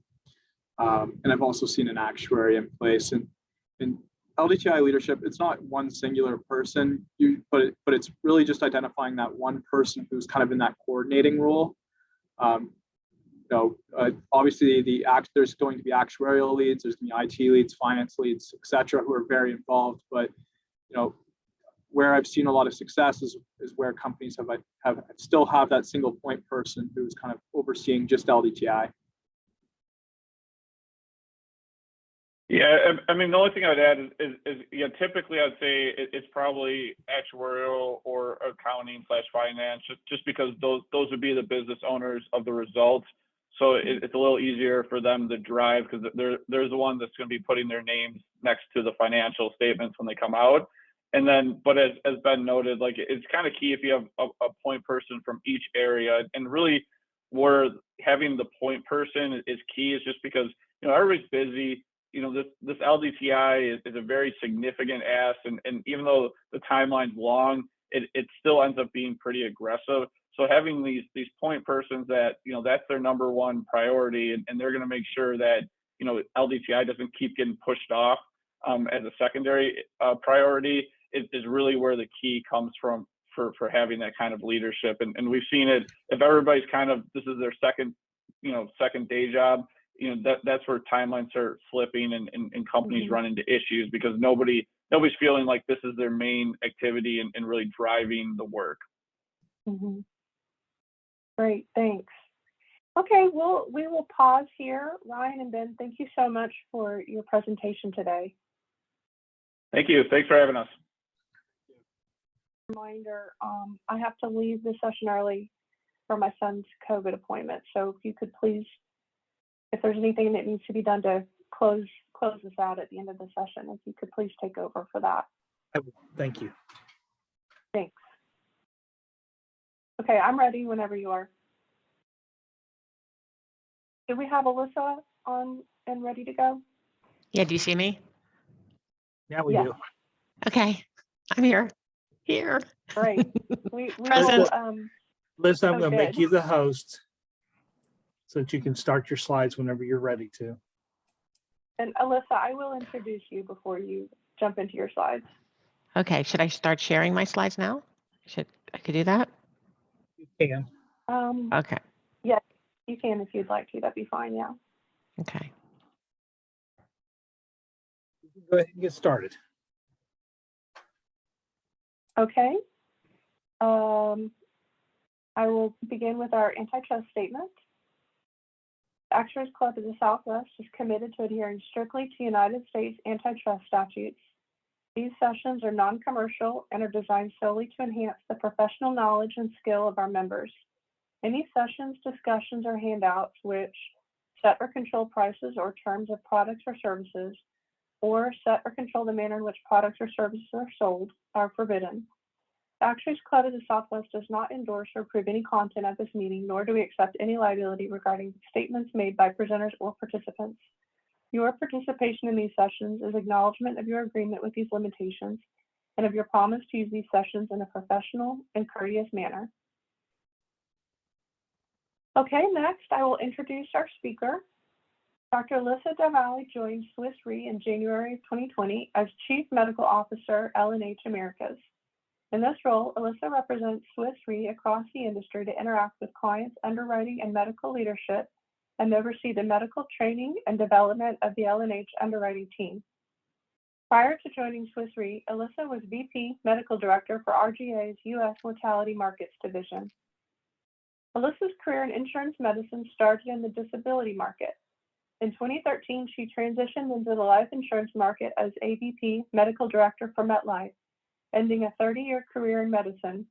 and I've also seen an actuary in place. And in LDTI leadership, it's not one singular person, but it's really just identifying that one person who's kind of in that coordinating role. Obviously there's going to be actuarial leads, there's going to be IT leads, finance leads, etc., who are very involved. But where I've seen a lot of success is where companies still have that single point person who's kind of overseeing just LDTI. Yeah, I mean, the only thing I'd add is typically I'd say it's probably actuarial or accounting / finance, just because those would be the business owners of the results. So it's a little easier for them to drive, because they're the one that's going to be putting their names next to the financial statements when they come out. And then, but as Ben noted, like, it's kind of key if you have a point person from each area, and really where having the point person is key is just because everybody's busy. This LDTI is a very significant ask, and even though the timeline's long, it still ends up being pretty aggressive. So having these point persons that, that's their number one priority, and they're going to make sure that, LDTI doesn't keep getting pushed off as a secondary priority. is really where the key comes from for having that kind of leadership. And we've seen it, if everybody's kind of, this is their second day job, that's where timelines start slipping and companies run into issues because nobody's feeling like this is their main activity and really driving the work. Great, thanks. Okay, well, we will pause here. Ryan and Ben, thank you so much for your presentation today. Thank you. Thanks for having us. Reminder, I have to leave this session early for my son's COVID appointment. So if you could please, if there's anything that needs to be done to close this out at the end of the session, if you could please take over for that. Thank you. Thanks. Okay, I'm ready whenever you are. Do we have Alyssa on and ready to go? Yeah, do you see me? Now we Yeah. do. Okay, I'm here. Great. We Present. will, Liz, I'm Oh, going to make good. you the host so that you can start your slides whenever you're ready to. and Alyssa, I will introduce you before you jump into your slides. Okay, should I start sharing my slides now? I could do that? You can. Okay, Yes, you can if you'd like to. That'd be fine. Yeah. okay. Go ahead and get started. Okay. I will begin with our antitrust statement. The Actuaries Club of the Southwest is committed to adhering strictly to United States antitrust statutes. These sessions are non-commercial and are designed solely to enhance the professional knowledge and skill of our members. Any sessions, discussions, or handouts which set or control prices or terms of products or services, or set or control the manner in which products or services are sold, are forbidden. The Actuaries Club of the Southwest does not endorse or approve any content at this meeting, nor do we accept any liability regarding statements made by presenters or participants. Your participation in these sessions is acknowledgement of your agreement with these limitations and of your promise to use these sessions in a professional and courteous manner. Okay, next I will introduce our speaker. Dr. Alyssa Davali joined Swiss Re in January of 2020 as Chief Medical Officer, L&H Americas. In this role, Alyssa represents Swiss Re across the industry to interact with clients, underwriting, and medical leadership, and oversee the medical training and development of the L&H underwriting team. Prior to joining Swiss Re, Alyssa was VP Medical Director for RGA's U.S. Mortality Markets Division. Alyssa's career in insurance medicine started in the disability market. In 2013, she transitioned into the life insurance market as AVP Medical Director for MetLife, ending a 30-year career in medicine,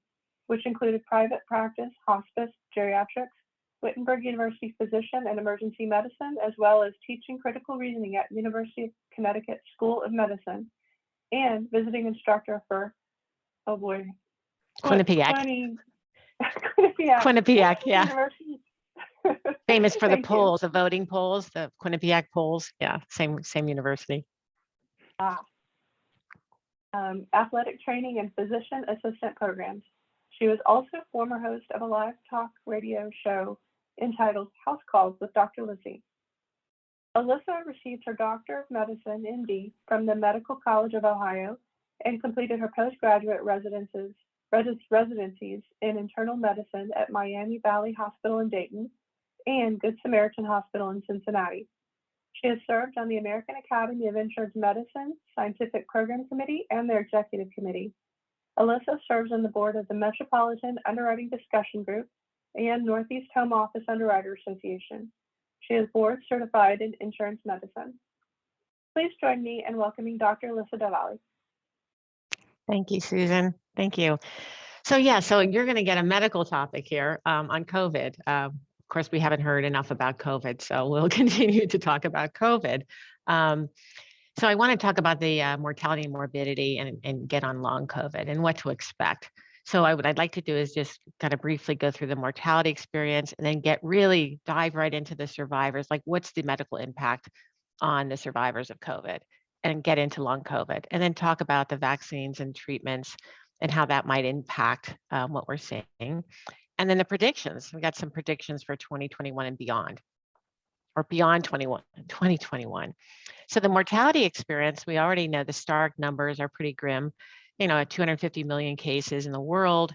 which included private practice, hospice, geriatrics, Wittenberg University Physician and Emergency Medicine, as well as teaching critical reasoning at University of Connecticut School of Medicine, and visiting instructor for, oh boy, Quinnipiac. Quinnipiac. Quinnipiac, yeah. University. Famous for the Thank you. polls, the voting polls, the Quinnipiac polls. Yeah, same university. Athletic training and physician assistant programs. She was also former host of a live talk radio show entitled House Calls with Dr. Lizzie. Alyssa received her Doctor of Medicine, MD, from the Medical College of Ohio and completed her postgraduate residencies in internal medicine at Miami Valley Hospital in Dayton and Good Samaritan Hospital in Cincinnati. She has served on the American Academy of Insurance Medicine Scientific Program Committee and their Executive Committee. Alyssa serves on the board of the Metropolitan Underwriting Discussion Group and Northeast Home Office Underwriter Association. She is board certified in insurance medicine. Please join me in welcoming Dr. Alyssa Davali. Thank you, Susan. Thank you. So yeah, so you're going to get a medical topic here on COVID. Of course, we haven't heard enough about COVID, so we'll continue to talk about COVID. So I want to talk about the mortality and morbidity and get on long COVID and what to expect. So what I'd like to do is just kind of briefly go through the mortality experience and then dive right into the survivors, like what's the medical impact on the survivors of COVID, and get into long COVID, and then talk about the vaccines and treatments and how that might impact what we're seeing. And then the predictions, we got some predictions for 2021 and beyond, or beyond 2021. So the mortality experience, we already know the stark numbers are pretty grim. at 250 million cases in the world,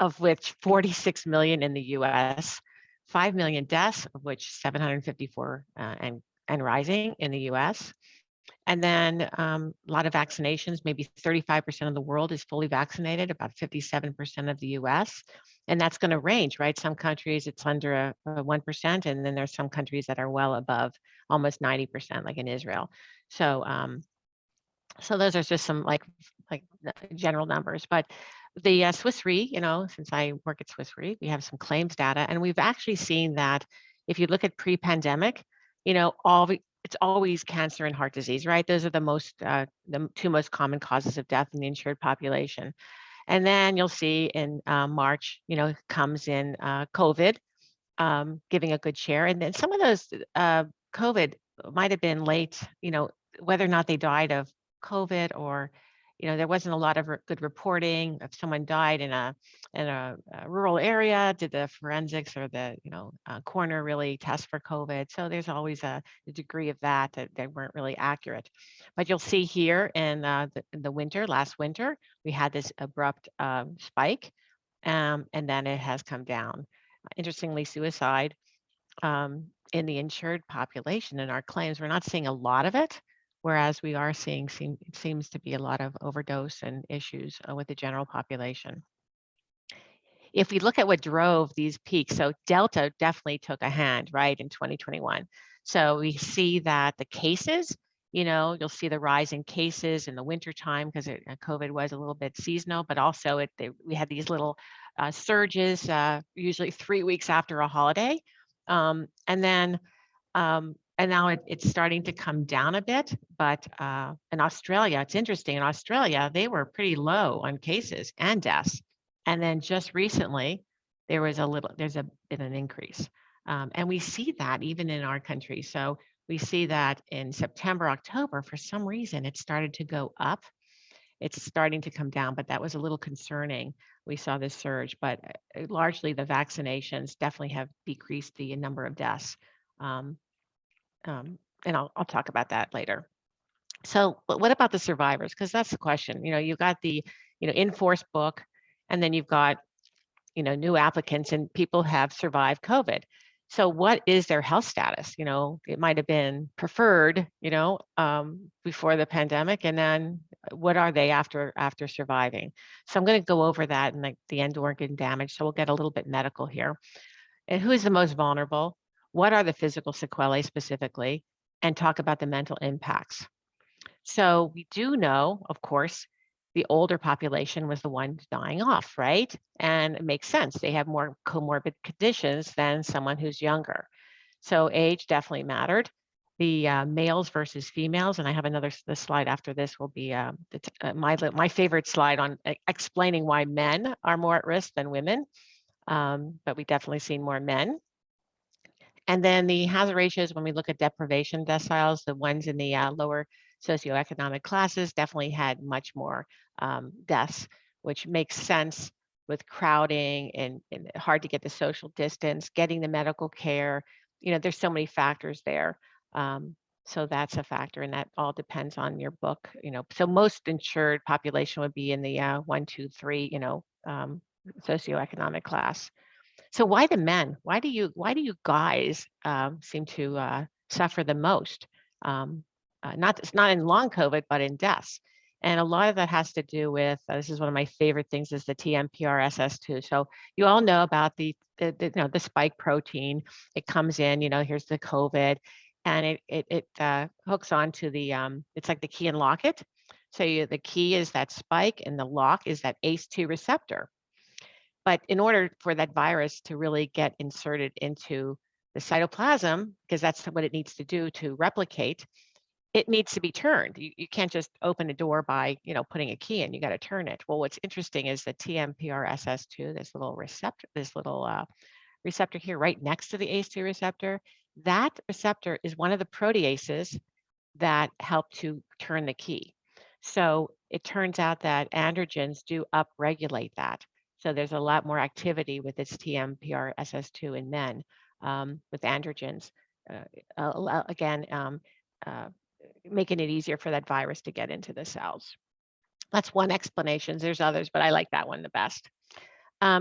of which 46 million in the US, 5 million deaths, of which 754 and rising in the US. And then a lot of vaccinations, maybe 35% of the world is fully vaccinated, about 57% of the US. And that's going to range, right? Some countries it's under 1%, and then there's some countries that are well above almost 90%, like in Israel. So so those are just some like general numbers. But the Swiss Re, since I work at Swiss Re, we have some claims data, and we've actually seen that if you look at pre-pandemic, it's always cancer and heart disease, right? Those are the two most common causes of death in the insured population. And then you'll see in March, comes in COVID, giving a good share. And then some of those COVID might have been late, whether or not they died of COVID or, there wasn't a lot of good reporting. If someone died in a rural area, did the forensics or the, coroner really test for COVID? So there's always a degree of that they weren't really accurate. But you'll see here in the winter, last winter, we had this abrupt spike, and then it has come down. Interestingly, suicide in the insured population in our claims, we're not seeing a lot of it, whereas we are seeing, it seems to be a lot of overdose and issues with the general population. If we look at what drove these peaks, so Delta definitely took a hand, right, in 2021. So we see that the cases, you'll see the rise in cases in the wintertime because COVID was a little bit seasonal, but also we had these little surges, usually 3 weeks after a holiday. And now it's starting to come down a bit, but in Australia, it's interesting. In Australia, they were pretty low on cases and deaths. And then just recently, there's been an increase. And we see that even in our country. So we see that in September, October, for some reason, it started to go up. It's starting to come down, but that was a little concerning. We saw this surge, but largely the vaccinations definitely have decreased the number of deaths. And I'll talk about that later. So what about the survivors? Because that's the question. You've got the, in-force book, and then you've got, new applicants, and people have survived COVID. So what is their health status? It might have been preferred, before the pandemic, and then what are they after surviving? So I'm going to go over that and like the end organ damage. So we'll get a little bit medical here. And who is the most vulnerable? What are the physical sequelae specifically? And talk about the mental impacts. So we do know, of course, the older population was the one dying off, right? And it makes sense. They have more comorbid conditions than someone who's younger. So age definitely mattered. The males versus females, and I have the slide after this will be my favorite slide on explaining why men are more at risk than women, but we definitely seen more men. And then the hazard ratios, when we look at deprivation deciles, the ones in the lower socioeconomic classes definitely had much more deaths, which makes sense with crowding and hard to get the social distance, getting the medical care. There's so many factors there. So that's a factor, and that all depends on your book. So most insured population would be in the 1, 2, 3, socioeconomic class. So why the men? Why do you guys seem to suffer the most? It's not in long COVID, but in deaths. And a lot of that has to do with, this is one of my favorite things, is the TMPRSS2. So you all know about the spike protein. It comes in, here's the COVID, and it hooks onto the, it's like the key and lock it. So the key is that spike, and the lock is that ACE2 receptor. But in order for that virus to really get inserted into the cytoplasm, because that's what it needs to do to replicate, it needs to be turned. You can't just open a door by, putting a key in. You got to turn it. Well, what's interesting is the TMPRSS2, this little receptor here right next to the ACE2 receptor. That receptor is one of the proteases that help to turn the key. So it turns out that androgens do upregulate that. So there's a lot more activity with its TMPRSS2 in men with androgens. Again, making it easier for that virus to get into the cells. That's one explanation. There's others, but I like that one the best.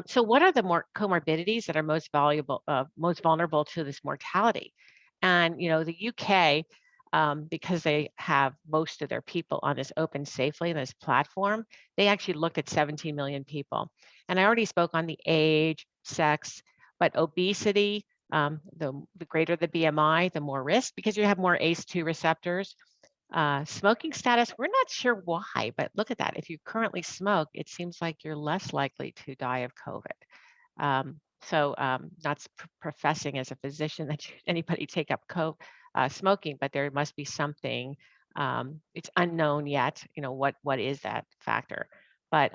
So what are the more comorbidities that are most vulnerable to this mortality? And, the UK, because they have most of their people on this Open Safely, this platform, they actually looked at 17 million people. And I already spoke on the age, sex, but obesity, the greater the BMI, the more risk, because you have more ACE2 receptors. Smoking status, we're not sure why, but look at that. If you currently smoke, it seems like you're less likely to die of COVID. Not professing as a physician that anybody take up smoking, but there must be something. It's unknown yet, what is that factor. But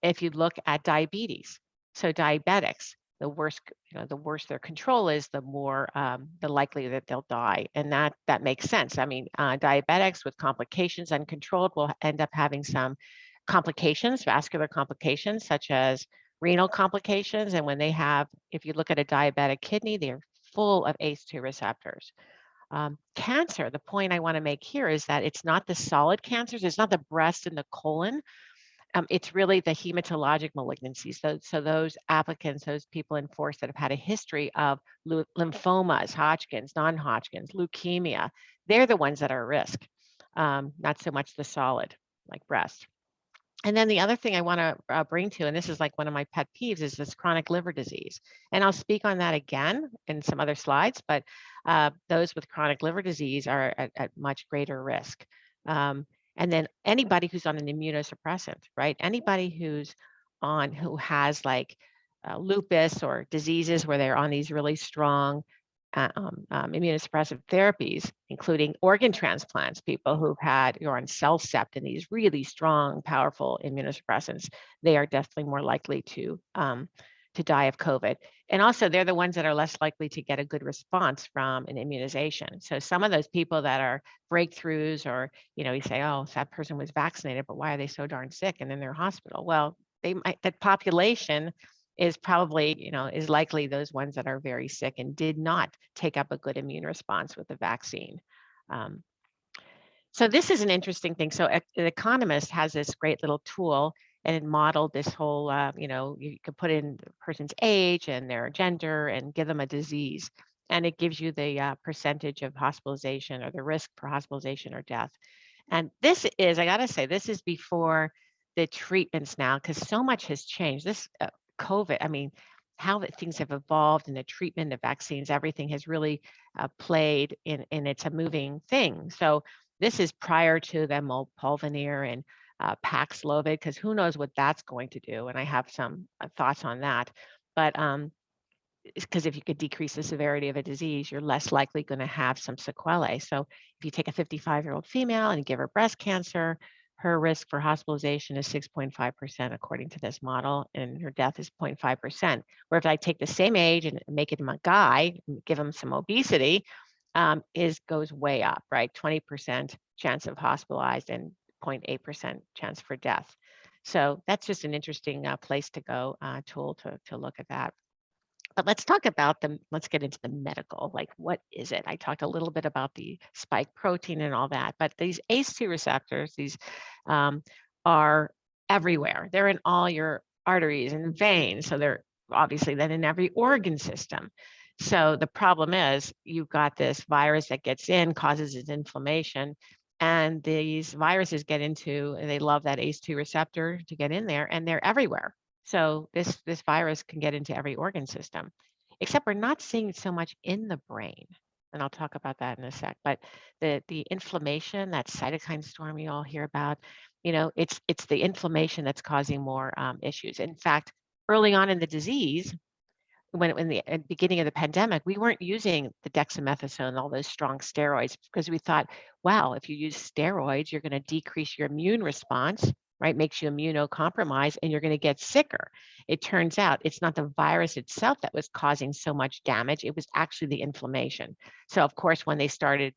if you look at diabetes, so diabetics, the worse their control is, the more the likely that they'll die, and that makes sense. I mean, diabetics with complications uncontrolled will end up having some complications, vascular complications, such as renal complications. And when they have, if you look at a diabetic kidney, they're full of ACE2 receptors. Cancer, the point I want to make here is that it's not the solid cancers, it's not the breast and the colon. It's really the hematologic malignancies. So those applicants, those people in force that have had a history of lymphomas, Hodgkin's, non-Hodgkin's, leukemia, they're the ones that are at risk, not so much the solid, like breast. And then the other thing I want to bring to, and this is like one of my pet peeves, is this chronic liver disease. And I'll speak on that again in some other slides, but those with chronic liver disease are at much greater risk. And then anybody who's on an immunosuppressant, right? Anybody who has like lupus or diseases where they're on these really strong immunosuppressive therapies, including organ transplants, people who are on CellCept and these really strong, powerful immunosuppressants, they are definitely more likely to die of COVID. And also, they're the ones that are less likely to get a good response from an immunization. So some of those people that are breakthroughs, or, you say, oh, that person was vaccinated, but why are they so darn sick and in their hospital? Well, that population is probably, is likely those ones that are very sick and did not take up a good immune response with the vaccine. So this is an interesting thing. So an Economist has this great little tool, and it modeled this whole, you could put in the person's age and their gender and give them a disease. And it gives you the percentage of hospitalization or the risk for hospitalization or death. And this is, I got to say, this is before the treatments now, because so much has changed. This COVID, I mean, how things have evolved in the treatment, the vaccines, everything has really played in it's a moving thing. So this is prior to the molnupiravir and Paxlovid, because who knows what that's going to do. And I have some thoughts on that. But because if you could decrease the severity of a disease, you're less likely going to have some sequelae. So if you take a 55-year-old female and give her breast cancer, her risk for hospitalization is 6.5% according to this model, and her death is 0.5%. Where if I take the same age and make it a guy, give him some obesity, goes way up, right? 20% chance of hospitalized and 0.8% chance for death. So that's just an interesting place to go, tool to look at that. But let's talk about let's get into the medical, like what is it? I talked a little bit about the spike protein and all that, but these ACE2 receptors, these are everywhere. They're in all your arteries and veins. So they're obviously then in every organ system. So the problem is you've got this virus that gets in, causes its inflammation, and these viruses get into, and they love that ACE2 receptor to get in there, and they're everywhere. So this virus can get into every organ system, except we're not seeing it so much in the brain. And I'll talk about that in a sec. But the inflammation, that cytokine storm you all hear about, it's the inflammation that's causing more issues. In fact, early on in the disease, when in the beginning of the pandemic, we weren't using the dexamethasone, all those strong steroids, because we thought, wow, if you use steroids, you're going to decrease your immune response, right? Makes you immunocompromised, and you're going to get sicker. It turns out it's not the virus itself that was causing so much damage. It was actually the inflammation. So of course, when they started,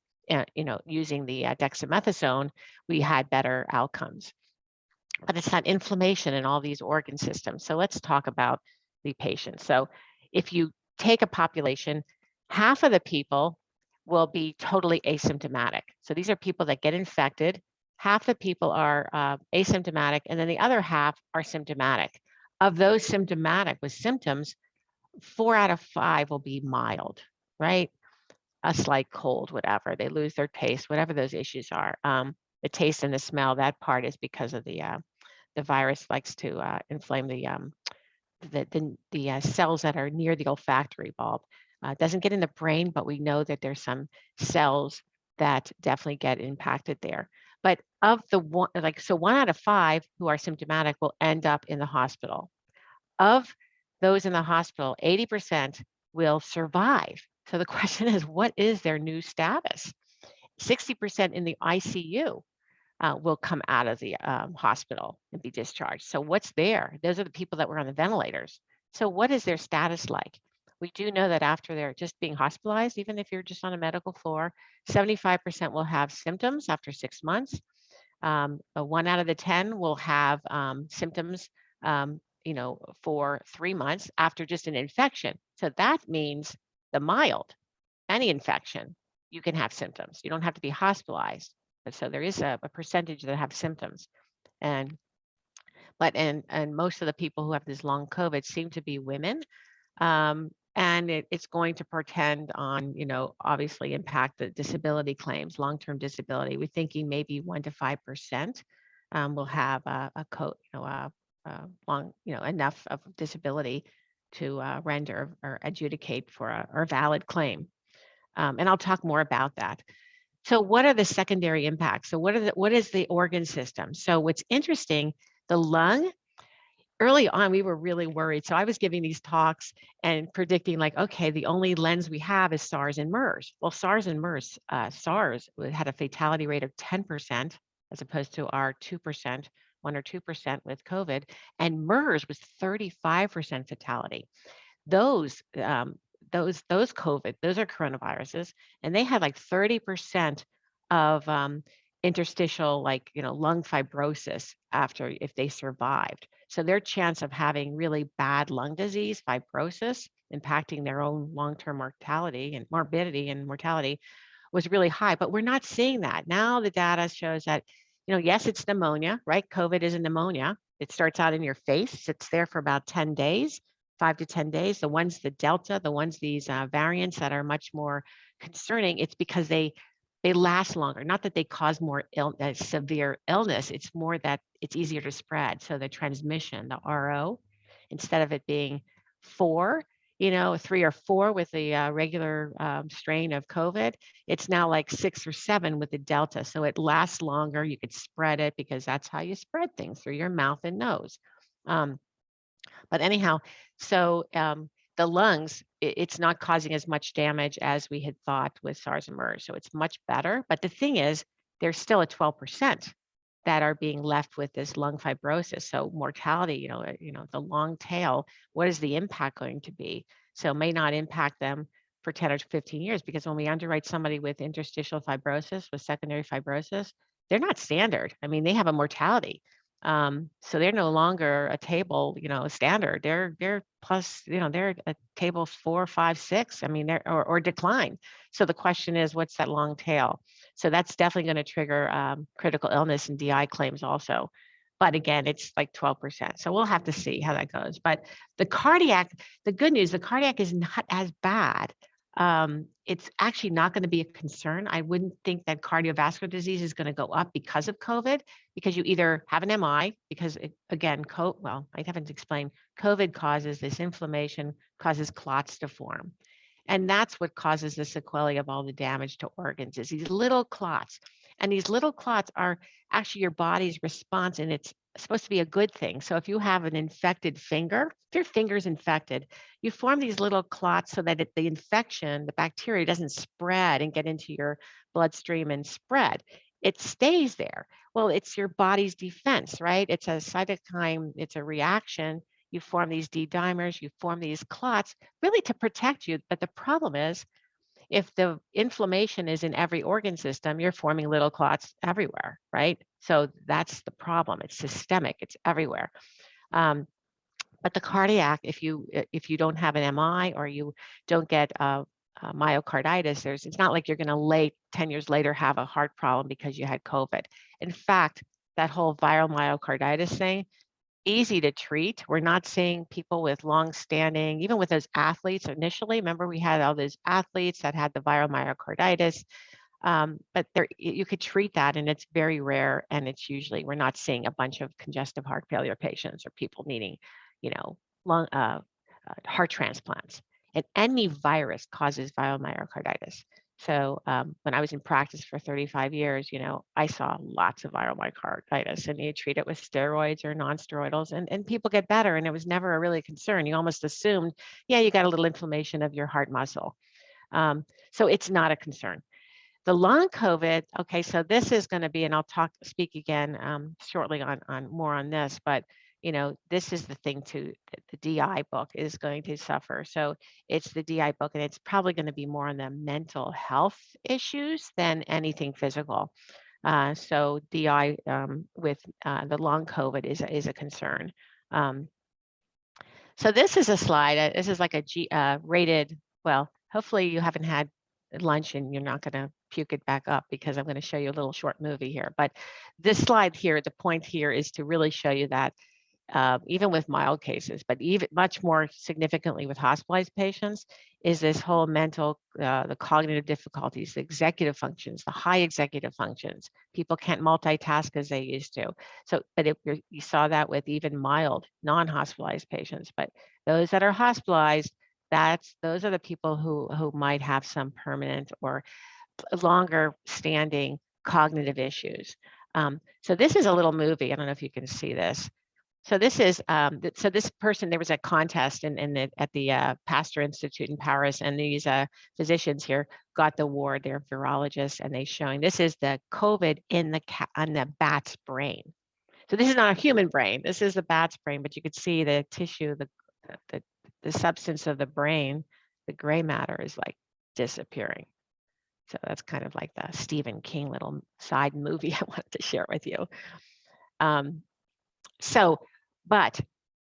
using the dexamethasone, we had better outcomes. But it's that inflammation in all these organ systems. So let's talk about the patients. So if you take a population, half of the people will be totally asymptomatic. So these are people that get infected, half the people are asymptomatic, and then the other half are symptomatic. Of those symptomatic with symptoms, 4 out of 5 will be mild, right? A slight cold, whatever. They lose their taste, whatever those issues are. The taste and the smell, that part is because of the virus likes to inflame the cells that are near the olfactory bulb. It doesn't get in the brain, but we know that there's some cells that definitely get impacted there. But of the one, so 1 out of 5 who are symptomatic will end up in the hospital. Of those in the hospital, 80% will survive. So the question is, what is their new status? 60% in the ICU will come out of the hospital and be discharged. So what's there? Those are the people that were on the ventilators. So what is their status like? We do know that after they're just being hospitalized, even if you're just on a medical floor, 75% will have symptoms after 6 months. 1 out of the 10 will have symptoms, for 3 months after just an infection. So that means the mild, any infection, you can have symptoms. You don't have to be hospitalized. But so there is a percentage that have symptoms. And most of the people who have this long COVID seem to be women. And it's going to portend on, obviously impact the disability claims, long-term disability. We're thinking maybe 1 to 5% will have long, enough of disability to render or adjudicate for a valid claim. And I'll talk more about that. So what are the secondary impacts? So what is the organ system? So what's interesting, the lung, early on, we were really worried. So I was giving these talks and predicting like, okay, the only lens we have is SARS and MERS. Well, SARS and MERS, SARS had a fatality rate of 10% as opposed to our 2%, 1 or 2% with COVID. And MERS was 35% fatality. Those COVID, those are coronaviruses, and they had like 30% of interstitial, lung fibrosis after if they survived. So their chance of having really bad lung disease, fibrosis, impacting their own long-term mortality and morbidity and mortality was really high. But we're not seeing that. Now the data shows that, yes, it's pneumonia, right? COVID is a pneumonia. It starts out in your face, sits there for about 10 days. 5 to 10 days. The ones, the Delta, the ones, these variants that are much more concerning, it's because they last longer. Not that they cause more severe illness. It's more that it's easier to spread. So the transmission, the RO, instead of it being 4, 3 or 4 with the regular strain of COVID, it's now like 6 or 7 with the Delta. So it lasts longer. You could spread it because that's how you spread things, through your mouth and nose. But anyhow, so the lungs, it's not causing as much damage as we had thought with SARS and MERS. So it's much better. But the thing is, there's still a 12% that are being left with this lung fibrosis. So mortality, the long tail, what is the impact going to be? So it may not impact them for 10 or 15 years, because when we underwrite somebody with interstitial fibrosis, with secondary fibrosis, they're not standard. I mean, they have a mortality. So they're no longer a table, standard. They're plus, they're a table 4, 5, 6. I mean, they're or decline. So the question is, what's that long tail? So that's definitely going to trigger critical illness and DI claims also. But again, it's like 12%. So we'll have to see how that goes. But the cardiac, the good news, the cardiac is not as bad. It's actually not going to be a concern. I wouldn't think that cardiovascular disease is going to go up because of COVID, because you either have an MI, because I haven't explained, COVID causes this inflammation, causes clots to form. And that's what causes the sequelae of all the damage to organs, is these little clots. And these little clots are actually your body's response, and it's supposed to be a good thing. So if you have an infected finger, if your finger's infected, you form these little clots so that the infection, the bacteria, doesn't spread and get into your bloodstream and spread. It stays there. Well, it's your body's defense, right? It's a cytokine, it's a reaction. You form these D dimers, you form these clots, really to protect you. But the problem is, if the inflammation is in every organ system, you're forming little clots everywhere, right? So that's the problem. It's systemic, it's everywhere. But the cardiac, if you don't have an MI or you don't get myocarditis, it's not like you're going to 10 years later have a heart problem because you had COVID. In fact, that whole viral myocarditis thing, easy to treat. We're not seeing people with long-standing, even with those athletes initially. Remember, we had all those athletes that had the viral myocarditis, but you could treat that, and it's very rare. And it's usually, we're not seeing a bunch of congestive heart failure patients or people needing, lung heart transplants. And any virus causes viral myocarditis. So when I was in practice for 35 years, I saw lots of viral myocarditis, and you treat it with steroids or non-steroidals, and people get better. And it was never a really concern. You almost assumed, yeah, you got a little inflammation of your heart muscle. So it's not a concern. The long COVID, okay, so this is going to be, and I'll speak again shortly on more on this, but this is the thing too, the DI book is going to suffer. So it's the DI book, and it's probably going to be more on the mental health issues than anything physical. So DI with the long COVID is a concern. So this is a slide. This is like a rated, well, hopefully you haven't had lunch and you're not going to puke it back up, because I'm going to show you a little short movie here. But this slide here, the point here is to really show you that even with mild cases, but even much more significantly with hospitalized patients, is this whole mental, the cognitive difficulties, the executive functions, the high executive functions. People can't multitask as they used to. So, but you saw that with even mild non-hospitalized patients, but those that are hospitalized, those are the people who might have some permanent or longer standing cognitive issues. So this is a little movie. I don't know if you can see this. So this is, so this person, there was a contest at the Pasteur Institute in Paris, and these physicians here got the award. They're virologists, and they're showing, this is the COVID on the bat's brain. So this is not a human brain. This is the bat's brain, but you could see the tissue, the substance of the brain, the gray matter is like disappearing. So that's kind of like the Stephen King little side movie I wanted to share with you. But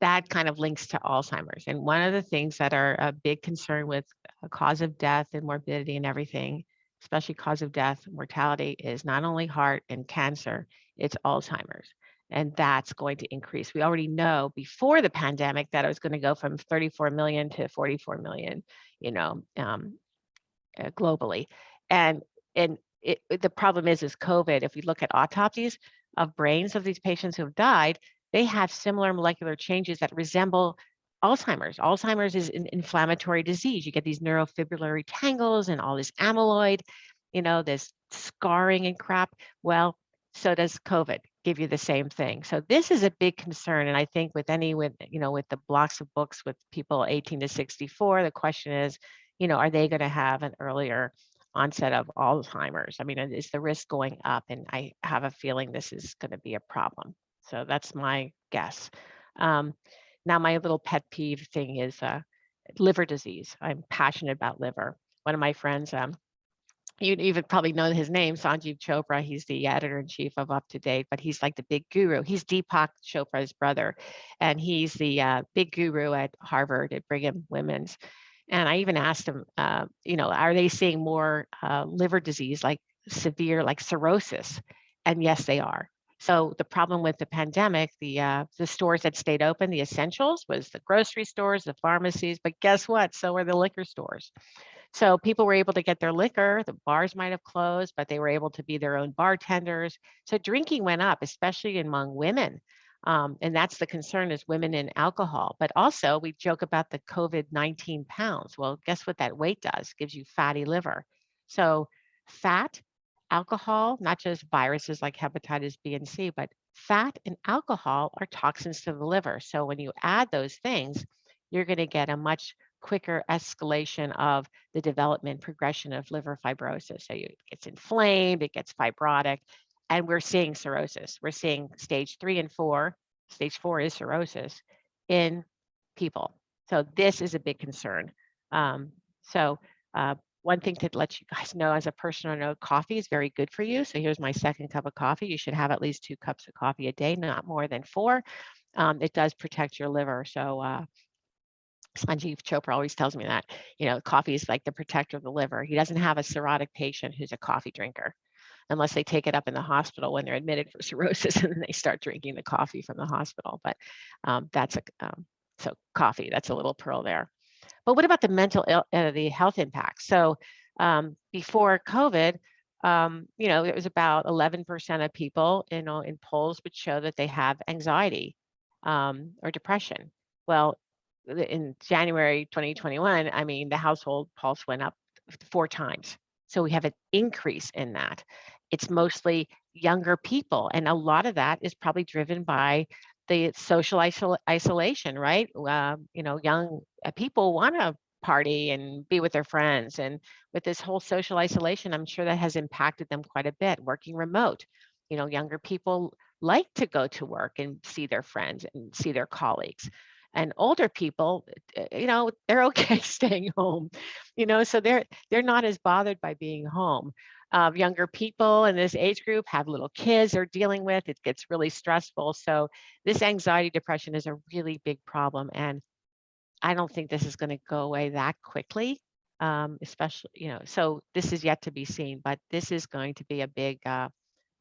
that kind of links to Alzheimer's. And one of the things that are a big concern with a cause of death and morbidity and everything, especially cause of death, mortality, is not only heart and cancer, it's Alzheimer's. And that's going to increase. We already know before the pandemic that it was going to go from 34 million to 44 million, globally. And the problem is COVID, if we look at autopsies of brains of these patients who have died, they have similar molecular changes that resemble Alzheimer's. Alzheimer's is an inflammatory disease. You get these neurofibrillary tangles and all this amyloid, this scarring and crap. Well, so does COVID give you the same thing. So this is a big concern. And I think with the blocks of books with people 18 to 64, the question is, are they going to have an earlier onset of Alzheimer's? I mean, is the risk going up? And I have a feeling this is going to be a problem. So that's my guess. Now, my little pet peeve thing is liver disease. I'm passionate about liver. One of my friends, you even probably know his name, Sanjeev Chopra. He's the editor-in-chief of Up to Date, but he's like the big guru. He's Deepak Chopra's brother, and he's the big guru at Harvard at Brigham Women's. And I even asked him, are they seeing more liver disease, like severe, like cirrhosis? And yes, they are. So the problem with the pandemic, the stores that stayed open, the essentials, was the grocery stores, the pharmacies, but guess what? So were the liquor stores. So people were able to get their liquor. The bars might have closed, but they were able to be their own bartenders. So drinking went up, especially among women. And that's the concern, is women and alcohol. But also we joke about the COVID 19 pounds. Well, guess what that weight does? Gives you fatty liver. So fat, alcohol, not just viruses like hepatitis B and C, but fat and alcohol are toxins to the liver. So when you add those things, you're going to get a much quicker escalation of the development progression of liver fibrosis. So it gets inflamed, it gets fibrotic, and we're seeing cirrhosis. We're seeing stage 3 and 4. Stage 4 is cirrhosis in people. So this is a big concern. One thing to let you guys know, as a personal note, coffee is very good for you. So here's my second cup of coffee. You should have at least 2 cups of coffee a day, not more than 4. It does protect your liver. So Sanjeev Chopra always tells me that, coffee is like the protector of the liver. He doesn't have a cirrhotic patient who's a coffee drinker unless they take it up in the hospital when they're admitted for cirrhosis and then they start drinking the coffee from the hospital. But so coffee, that's a little pearl there. But what about the health impacts? So before COVID, it was about 11% of people, in polls would show that they have anxiety or depression. Well, in January 2021, I mean, the household pulse went up 4 times. So we have an increase in that. It's mostly younger people. And a lot of that is probably driven by the social isolation, right? Young people want to party and be with their friends. And with this whole social isolation, I'm sure that has impacted them quite a bit. Working remote, younger people like to go to work and see their friends and see their colleagues. And older people, they're okay staying home, so they're not as bothered by being home. Younger people in this age group have little kids they're dealing with. It gets really stressful. So this anxiety depression is a really big problem. And I don't think this is going to go away that quickly, especially, so this is yet to be seen, but this is going to be a big,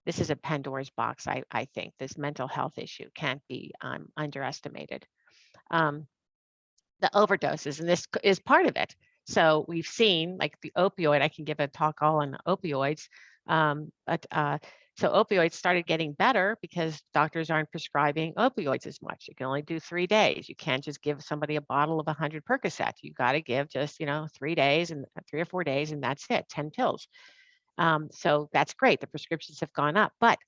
this is a Pandora's box. I think this mental health issue can't be underestimated. The overdoses, and this is part of it. So we've seen like the opioid, I can give a talk all on opioids, so opioids started getting better because doctors aren't prescribing opioids as much. You can only do 3 days. You can't just give somebody a bottle of 100 Percocet. You got to give just, 3 days and 3 or 4 days, and that's it, 10 pills. So that's great. The prescriptions have gone up, but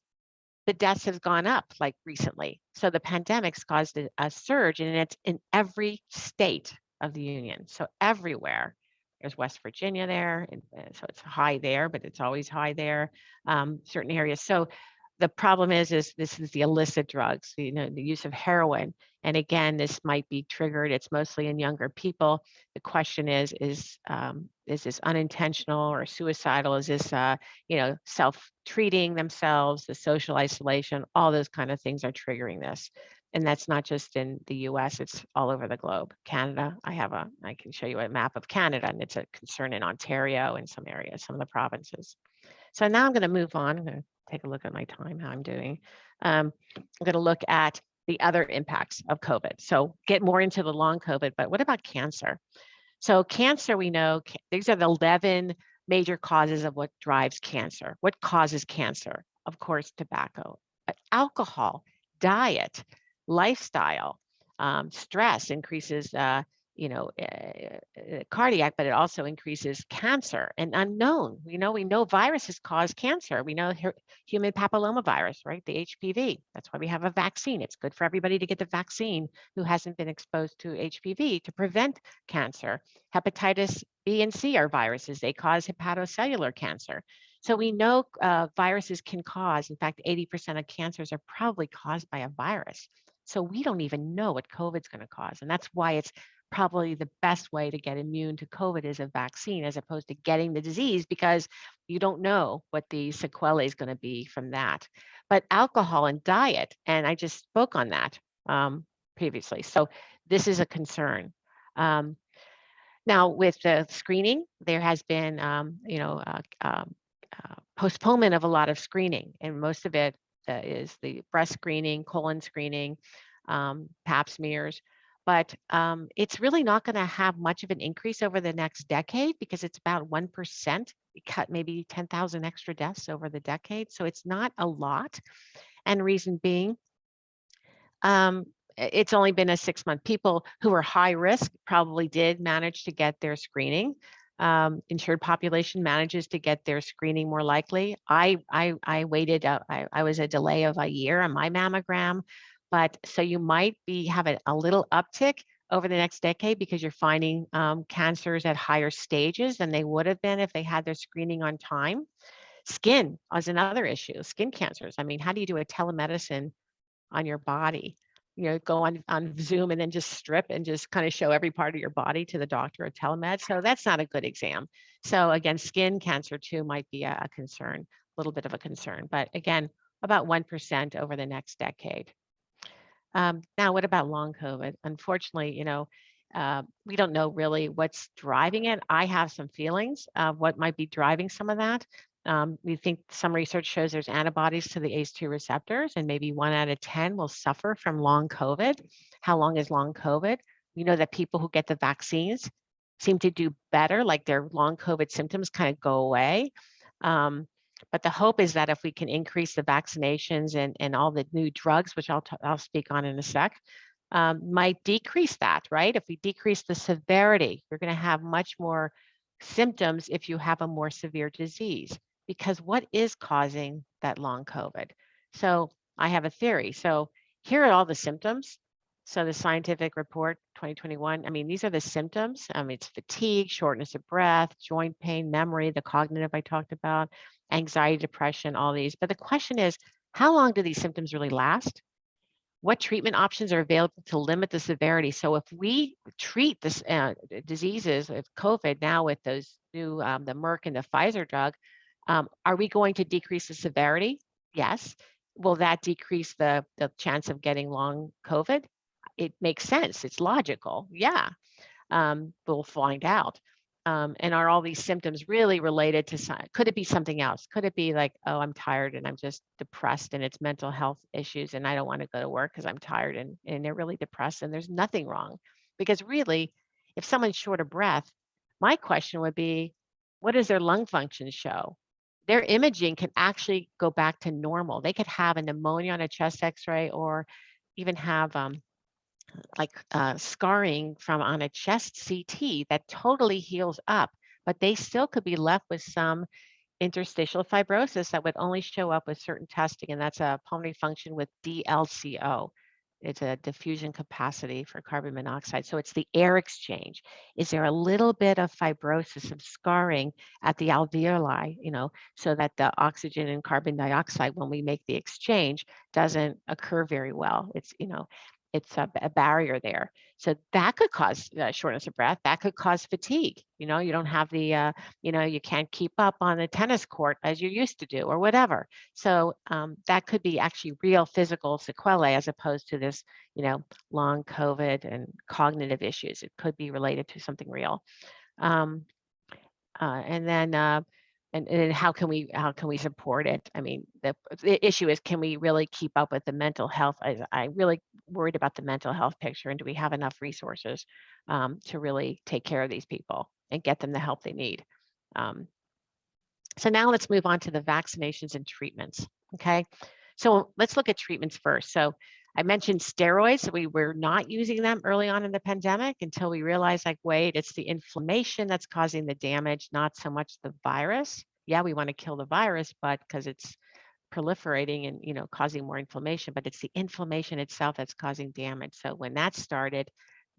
the deaths have gone up like recently. So the pandemic's caused a surge, and it's in every state of the union. So everywhere. There's West Virginia there, and so it's high there, but it's always high there, certain areas. So the problem is this is the illicit drugs, the use of heroin. And again, this might be triggered. It's mostly in younger people. The question is this unintentional or suicidal? Is this, self-treating themselves, the social isolation, all those kind of things are triggering this. And that's not just in the US, it's all over the globe. Canada, I can show you a map of Canada, and it's a concern in Ontario and some areas, some of the provinces. So now I'm going to move on. I'm going to take a look at my time, how I'm doing. I'm going to look at the other impacts of COVID. So get more into the long COVID, but what about cancer? So cancer, we know, these are the 11 major causes of what drives cancer. What causes cancer? Of course, tobacco, but alcohol, diet, lifestyle, stress increases, cardiac, but it also increases cancer and unknown. We know viruses cause cancer. We know human papillomavirus, right? The HPV. That's why we have a vaccine. It's good for everybody to get the vaccine who hasn't been exposed to HPV to prevent cancer. Hepatitis B and C are viruses. They cause hepatocellular cancer. So we know viruses can cause, in fact, 80% of cancers are probably caused by a virus. So we don't even know what COVID's going to cause. And that's why it's probably the best way to get immune to COVID is a vaccine as opposed to getting the disease, because you don't know what the sequelae is going to be from that. But alcohol and diet, and I just spoke on that previously. So this is a concern. Now with the screening, there has been, postponement of a lot of screening, and most of it is the breast screening, colon screening, pap smears. But it's really not going to have much of an increase over the next decade because it's about 1%. We cut maybe 10,000 extra deaths over the decade. So it's not a lot. And reason being, it's only been a 6-month. People who are high risk probably did manage to get their screening. Insured population manages to get their screening more likely. I waited, I was a delay of a year on my mammogram, but so you might have a little uptick over the next decade because you're finding cancers at higher stages than they would have been if they had their screening on time. Skin is another issue, skin cancers. I mean, how do you do a telemedicine on your body? Go on Zoom and then just strip and just kind of show every part of your body to the doctor or telemed. So that's not a good exam. So again, skin cancer too might be a concern, a little bit of a concern, but again, about 1% over the next decade. Now, what about long COVID? Unfortunately, We don't know really what's driving it. I have some feelings of what might be driving some of that. We think some research shows there's antibodies to the ACE2 receptors, and maybe 1 out of 10 will suffer from long COVID. How long is long COVID? We know that people who get the vaccines seem to do better, like their long COVID symptoms kind of go away. But the hope is that if we can increase the vaccinations and all the new drugs, which I'll speak on in a sec, might decrease that, right? If we decrease the severity, you're going to have much more symptoms if you have a more severe disease. Because what is causing that long COVID? So I have a theory. So here are all the symptoms. So the scientific report 2021, I mean, these are the symptoms. It's fatigue, shortness of breath, joint pain, memory, the cognitive I talked about, anxiety, depression, all these. But the question is, how long do these symptoms really last? What treatment options are available to limit the severity? So if we treat this diseases of COVID now with those new, the Merck and the Pfizer drug, are we going to decrease the severity? Yes. Will that decrease the chance of getting long COVID? It makes sense. It's logical. Yeah. We'll find out. And are all these symptoms really related to, could it be something else? Could it be like, oh, I'm tired and I'm just depressed and it's mental health issues and I don't want to go to work because I'm tired and they're really depressed and there's nothing wrong. Because really, if someone's short of breath, my question would be, what does their lung function show? Their imaging can actually go back to normal. They could have a pneumonia on a chest x-ray or even have scarring from on a chest CT that totally heals up, but they still could be left with some interstitial fibrosis that would only show up with certain testing, and that's a pulmonary function with DLCO. It's a diffusion capacity for carbon monoxide. So it's the air exchange. Is there a little bit of fibrosis of scarring at the alveoli, so that the oxygen and carbon dioxide, when we make the exchange, doesn't occur very well? It's a barrier there. So that could cause shortness of breath. That could cause fatigue. You don't have the, you can't keep up on the tennis court as you used to do or whatever. So that could be actually real physical sequelae as opposed to this, long COVID and cognitive issues. It could be related to something real. And then how can we support it? I mean, the issue is, can we really keep up with the mental health? I really worried about the mental health picture, and do we have enough resources to really take care of these people and get them the help they need? So now let's move on to the vaccinations and treatments. Okay, so let's look at treatments first. So I mentioned steroids. We were not using them early on in the pandemic until we realized, wait, it's the inflammation that's causing the damage, not so much the virus. Yeah, we want to kill the virus, but because it's proliferating and causing more inflammation, but it's the inflammation itself that's causing damage. So when that started,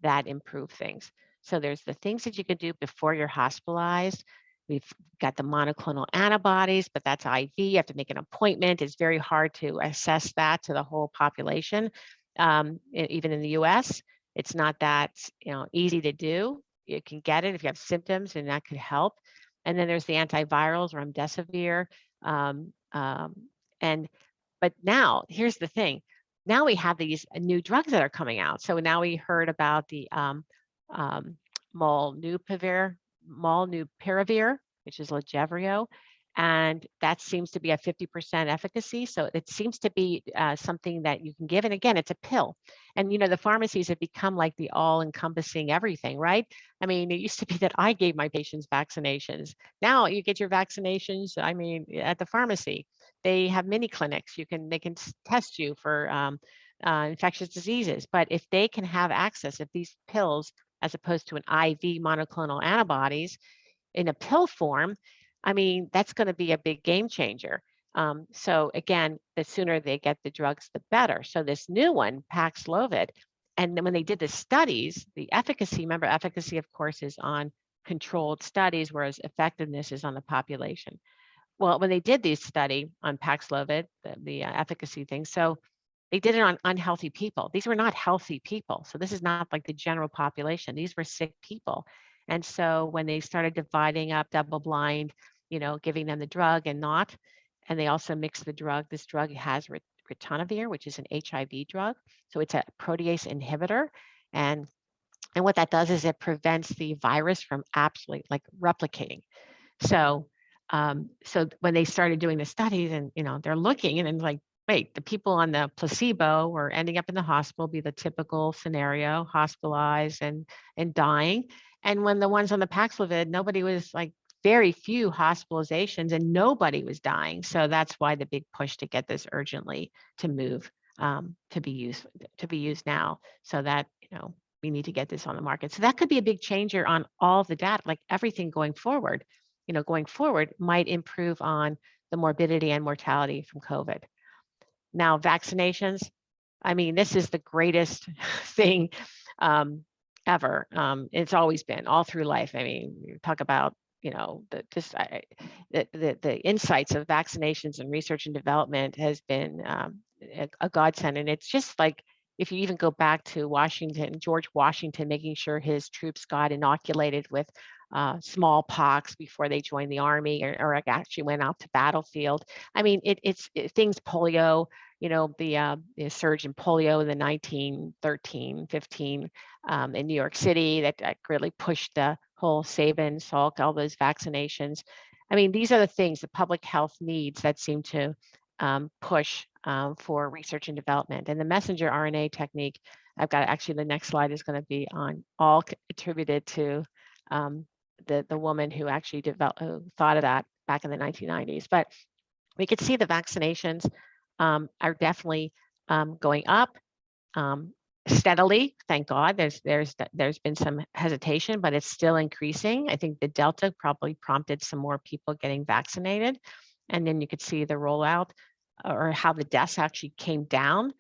that improved things. So there's the things that you can do before you're hospitalized. We've got the monoclonal antibodies, but that's IV. You have to make an appointment. It's very hard to assess that to the whole population. Even in the US, it's not that easy to do. You can get it if you have symptoms, and that could help. And then there's the antivirals, remdesivir. But now here's the thing. Now we have these new drugs that are coming out. So now we heard about the molnupiravir, which is Lagevrio, and that seems to be a 50% efficacy. So it seems to be something that you can give. And again, it's a pill. And the pharmacies have become like the all-encompassing everything, right? I mean, it used to be that I gave my patients vaccinations. Now you get your vaccinations, at the pharmacy. They have mini clinics. They can test you for infectious diseases. But if they can have access, if these pills, as opposed to an IV monoclonal antibodies in a pill form, that's going to be a big game changer. So again, the sooner they get the drugs, the better. So this new one, Paxlovid, and then when they did the studies, the efficacy, remember, efficacy, of course, is on controlled studies, whereas effectiveness is on the population. Well, when they did this study on Paxlovid, the efficacy thing, so they did it on unhealthy people. These were not healthy people. So this is not like the general population. These were sick people. And so when they started dividing up double blind, giving them the drug and not, and they also mixed the drug. This drug has ritonavir, which is an HIV drug. So it's a protease inhibitor. And And what that does is it prevents the virus from absolutely like replicating. So, so when they started doing the studies and, they're looking and it's like, wait, the people on the placebo were ending up in the hospital, be the typical scenario, hospitalized and dying. And when the ones on the Paxlovid, nobody was like very few hospitalizations and nobody was dying. So that's why the big push to get this urgently to move to be used now, so that we need to get this on the market. So that could be a big changer on all the data, like everything going forward. Going forward might improve on the morbidity and mortality from COVID. Now, vaccinations, I mean, this is the greatest thing ever. It's always been all through life. I mean, you talk about, the insights of vaccinations and research and development has been a godsend. And it's just like, if you even go back to George Washington, making sure his troops got inoculated with smallpox before they joined the army or actually went out to battlefield. I mean, it's things, polio, the surge in polio in the 1913, 15 in New York City that really pushed the whole Sabin, Salk, all those vaccinations. I mean, these are the things, the public health needs that seem to push for research and development. And the messenger RNA technique, I've got actually the next slide is going to be on all attributed to the woman who actually thought of that back in the 1990s. But we could see the vaccinations are definitely going up steadily. Thank God. There's been some hesitation, but it's still increasing. I think the Delta probably prompted some more people getting vaccinated, and then you could see the rollout or how the deaths actually came down.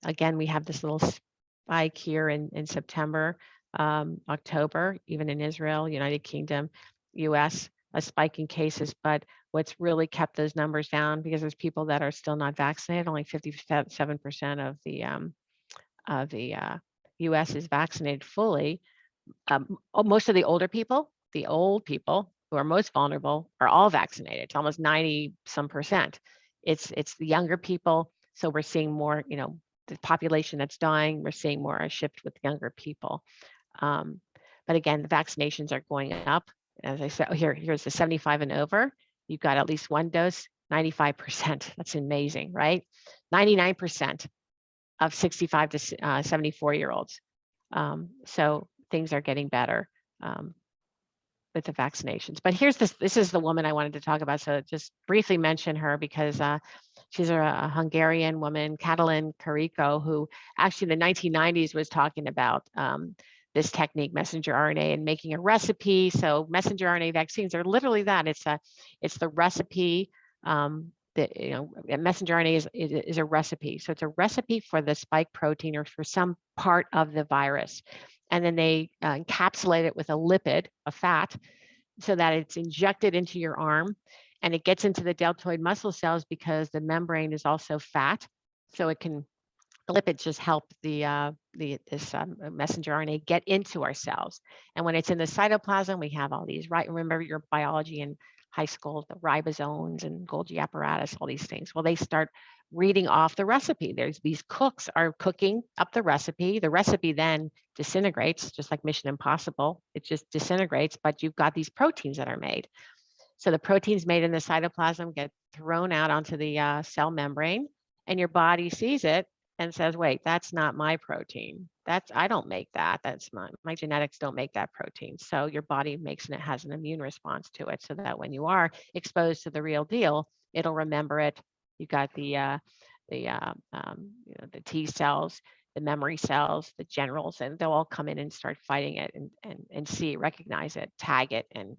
Again, we have this little spike here in September, October, even in Israel, United Kingdom, US, a spike in cases. But what's really kept those numbers down, because there's people that are still not vaccinated, only 57% of the US is vaccinated fully. Most of the older people, the old people who are most vulnerable, are all vaccinated. It's almost 90 some percent. It's the younger people. So we're seeing more, the population that's dying, we're seeing more a shift with younger people. But again, the vaccinations are going up. As I said, here's the 75 and over. You've got at least one dose, 95%. That's amazing, right? 99% of 65 to 74-year-olds. So things are getting better with the vaccinations. But here's this is the woman I wanted to talk about. So just briefly mention her because she's a Hungarian woman, Katalin Karikó, who actually in the 1990s was talking about this technique, messenger RNA, and making a recipe. So messenger RNA vaccines are literally that. It's the recipe. Messenger RNA is a recipe. So it's a recipe for the spike protein or for some part of the virus. And then they encapsulate it with a lipid, a fat, so that it's injected into your arm and it gets into the deltoid muscle cells because the membrane is also fat. So the lipids just help this messenger RNA get into our cells. And when it's in the cytoplasm, we have all these, right? Remember your biology in high school, the ribosomes and Golgi apparatus, all these things. Well, they start reading off the recipe. There's these cooks are cooking up the recipe. The recipe then disintegrates, just like Mission Impossible. It just disintegrates, but you've got these proteins that are made. So the proteins made in the cytoplasm get thrown out onto the cell membrane, and your body sees it and says, wait, that's not my protein. I don't make that. That's my genetics don't make that protein. So your body makes and it has an immune response to it so that when you are exposed to the real deal, it'll remember it. You've got the T cells, the memory cells, the generals, and they'll all come in and start fighting it and recognize it, tag it, and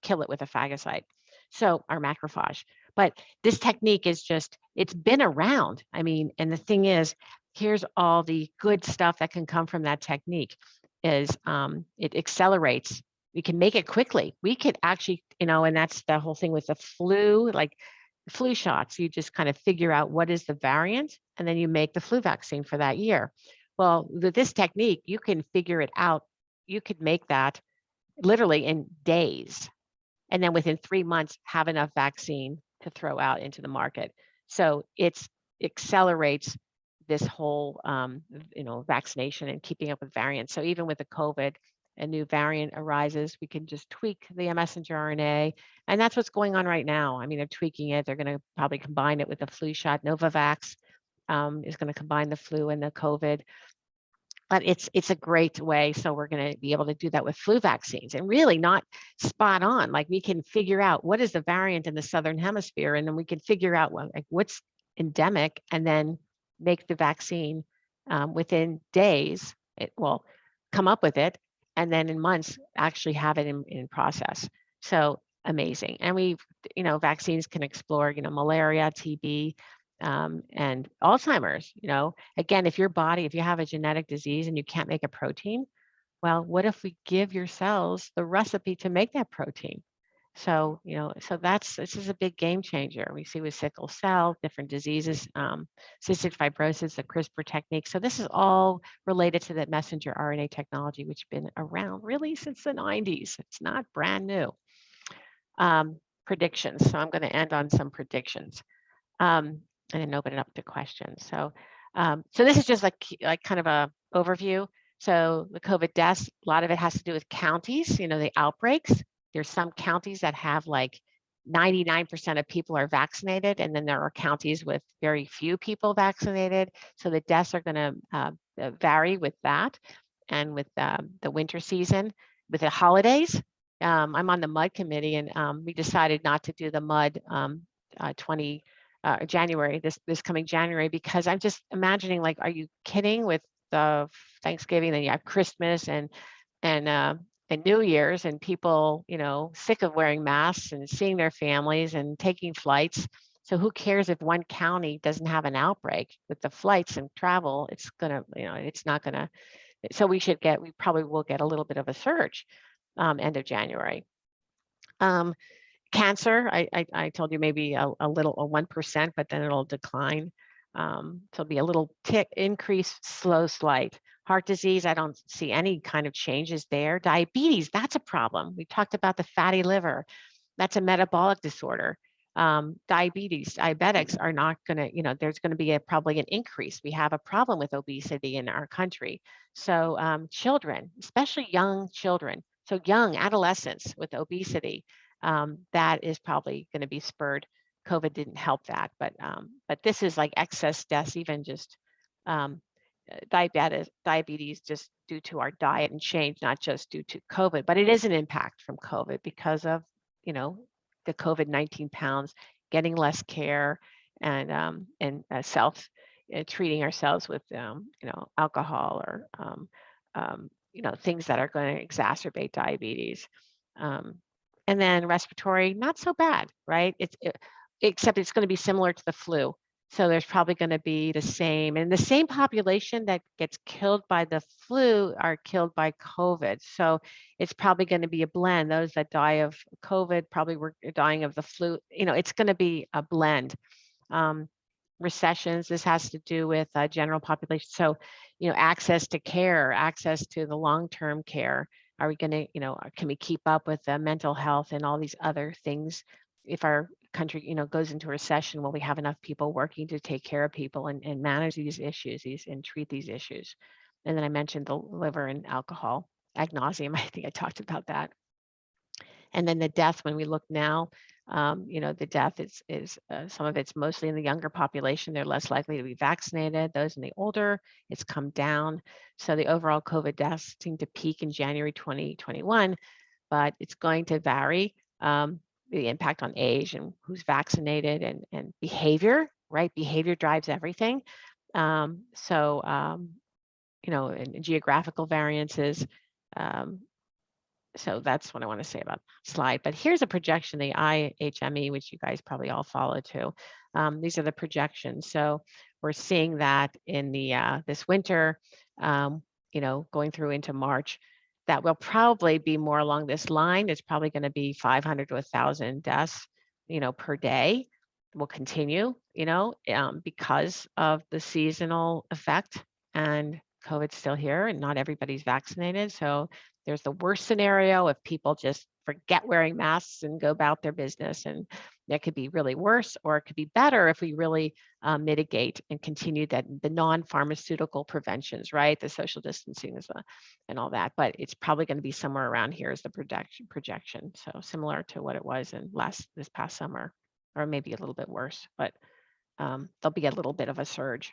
kill it with a phagocyte. So our macrophage. But this technique is it's been around. I mean, and the thing is, here's all the good stuff that can come from that technique is it accelerates. We can make it quickly. We could actually, and that's the whole thing with the flu, like flu shots. You just kind of figure out what is the variant, and then you make the flu vaccine for that year. Well, with this technique, you can figure it out. You could make that literally in days. And then within 3 months, have enough vaccine to throw out into the market. So it accelerates this whole, vaccination and keeping up with variants. So even with the COVID, a new variant arises, we can just tweak the messenger RNA. And that's what's going on right now. I mean, they're tweaking it. They're going to probably combine it with the flu shot. Novavax is going to combine the flu and the COVID. But it's a great way. So we're going to be able to do that with flu vaccines, and really not spot on. Like, we can figure out what is the variant in the Southern Hemisphere, and then we can figure out what's endemic, and then make the vaccine within days. It will come up with it, and then in months actually have it in process. So amazing. And vaccines can explore, malaria, TB, and Alzheimer's. Again, if you have a genetic disease and you can't make a protein, well, what if we give your cells the recipe to make that protein? So, this is a big game changer. We see with sickle cell, different diseases, cystic fibrosis, the CRISPR technique. So this is all related to that messenger RNA technology, which has been around really since the 90s. It's not brand new. Predictions. So I'm going to end on some predictions. And then open it up to questions. So this is just like kind of a overview. So the COVID deaths, a lot of it has to do with counties, the outbreaks. There's some counties that have like 99% of people are vaccinated, and then there are counties with very few people vaccinated. So the deaths are going to vary with that, and with the winter season, with the holidays. I'm on the MUD committee, and we decided not to do the MUD January, this coming January, because I'm just imagining, like, are you kidding? With the Thanksgiving, then you have Christmas and New Year's, and people, sick of wearing masks and seeing their families and taking flights. So who cares if one county doesn't have an outbreak? With the flights and travel, it's gonna, it's not gonna. So we probably will get a little bit of a surge end of January. Cancer, I told you maybe a 1%, but then it'll decline. So it'll be a little tick increase, slow, slight. Heart disease, I don't see any kind of changes there. Diabetes, that's a problem. We talked about the fatty liver. That's a metabolic disorder. Diabetics are not going to, there's going to be probably an increase. We have a problem with obesity in our country. So children, especially young children, so young adolescents with obesity, that is probably going to be spurred. COVID didn't help that, but this is like excess deaths, even just diabetes just due to our diet and change, not just due to COVID, but it is an impact from COVID because of, the COVID-19 pounds, getting less care, and self treating ourselves with, alcohol or, things that are going to exacerbate diabetes. And then respiratory, not so bad, right? Except it's going to be similar to the flu. So there's probably going to be the same, and the same population that gets killed by the flu are killed by COVID. So it's probably going to be a blend. Those that die of COVID probably were dying of the flu. It's going to be a blend. Recessions, this has to do with general population. So, access to care, access to the long-term care. Are we going to, can we keep up with mental health and all these other things? If our country, goes into recession, will we have enough people working to take care of people and manage these issues, and treat these issues? And then I mentioned the liver and alcohol, ad nauseum. I think I talked about that. And then the death, when we look now, the death is some of it's mostly in the younger population. They're less likely to be vaccinated. Those in the older, it's come down. So the overall COVID deaths seem to peak in January 2021, but it's going to vary. The impact on age and who's vaccinated, and behavior, right? Behavior drives everything. And geographical variances. So that's what I want to say about the slide. But here's a projection, the IHME, which you guys probably all follow too. These are the projections. So we're seeing that in the this winter, going through into March, that will probably be more along this line. It's probably going to be 500 to 1,000 deaths, per day. Will continue, because of the seasonal effect, and COVID's still here and not everybody's vaccinated. So there's the worst scenario if people just forget wearing masks and go about their business and, That could be really worse, or it could be better if we really mitigate and continue the non-pharmaceutical preventions, right? The social distancing and all that. But it's probably going to be somewhere around here as the projection. So similar to what it was in this past summer, or maybe a little bit worse, but there'll be a little bit of a surge.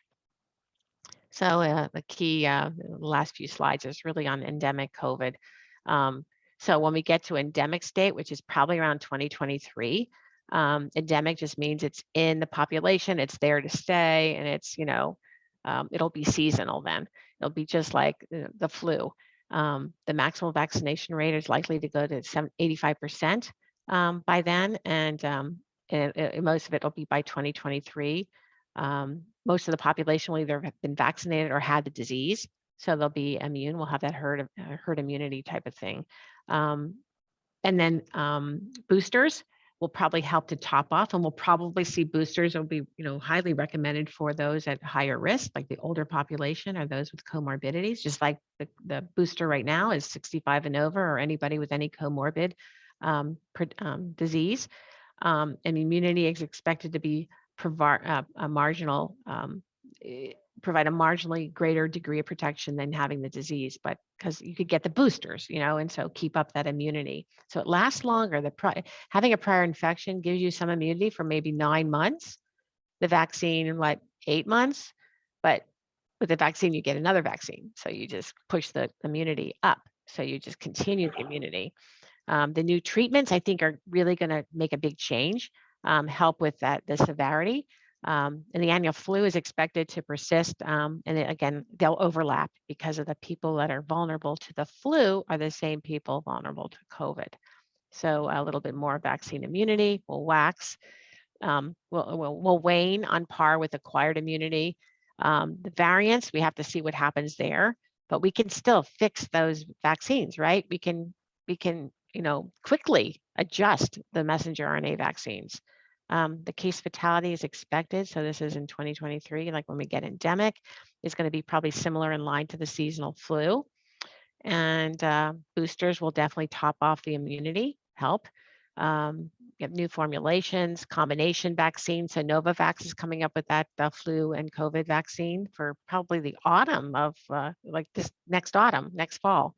So the key, the last few slides is really on endemic COVID. So when we get to endemic state, which is probably around 2023, endemic just means it's in the population, it's there to stay, and it's, it'll be seasonal then. It'll be just like the flu. The maximum vaccination rate is likely to go to 85% by then, and most of it will be by 2023. Most of the population will either have been vaccinated or had the disease, so they'll be immune. We'll have that herd immunity type of thing. And then boosters will probably help to top off, and we'll probably see boosters will be, highly recommended for those at higher risk, like the older population or those with comorbidities, just like the booster right now is 65 and over, or anybody with any comorbid disease. And immunity is expected to be provide a marginally greater degree of protection than having the disease, but because you could get the boosters, and so keep up that immunity. So it lasts longer. Having a prior infection gives you some immunity for maybe 9 months. The vaccine, 8 months, but with the vaccine, you get another vaccine. So you just push the immunity up. So you just continue the immunity. The new treatments, I think, are really going to make a big change, help with the severity. And the annual flu is expected to persist. And again, they'll overlap because of the people that are vulnerable to the flu are the same people vulnerable to COVID. So a little bit more vaccine immunity will wax, will wane on par with acquired immunity. The variants, we have to see what happens there, but we can still fix those vaccines, right? We can quickly adjust the messenger RNA vaccines. The case fatality is expected. So this is in 2023, like when we get endemic, is going to be probably similar in line to the seasonal flu. And boosters will definitely top off the immunity, help. You have new formulations, combination vaccines. So Novavax is coming up with that flu and COVID vaccine for probably the autumn of this next fall.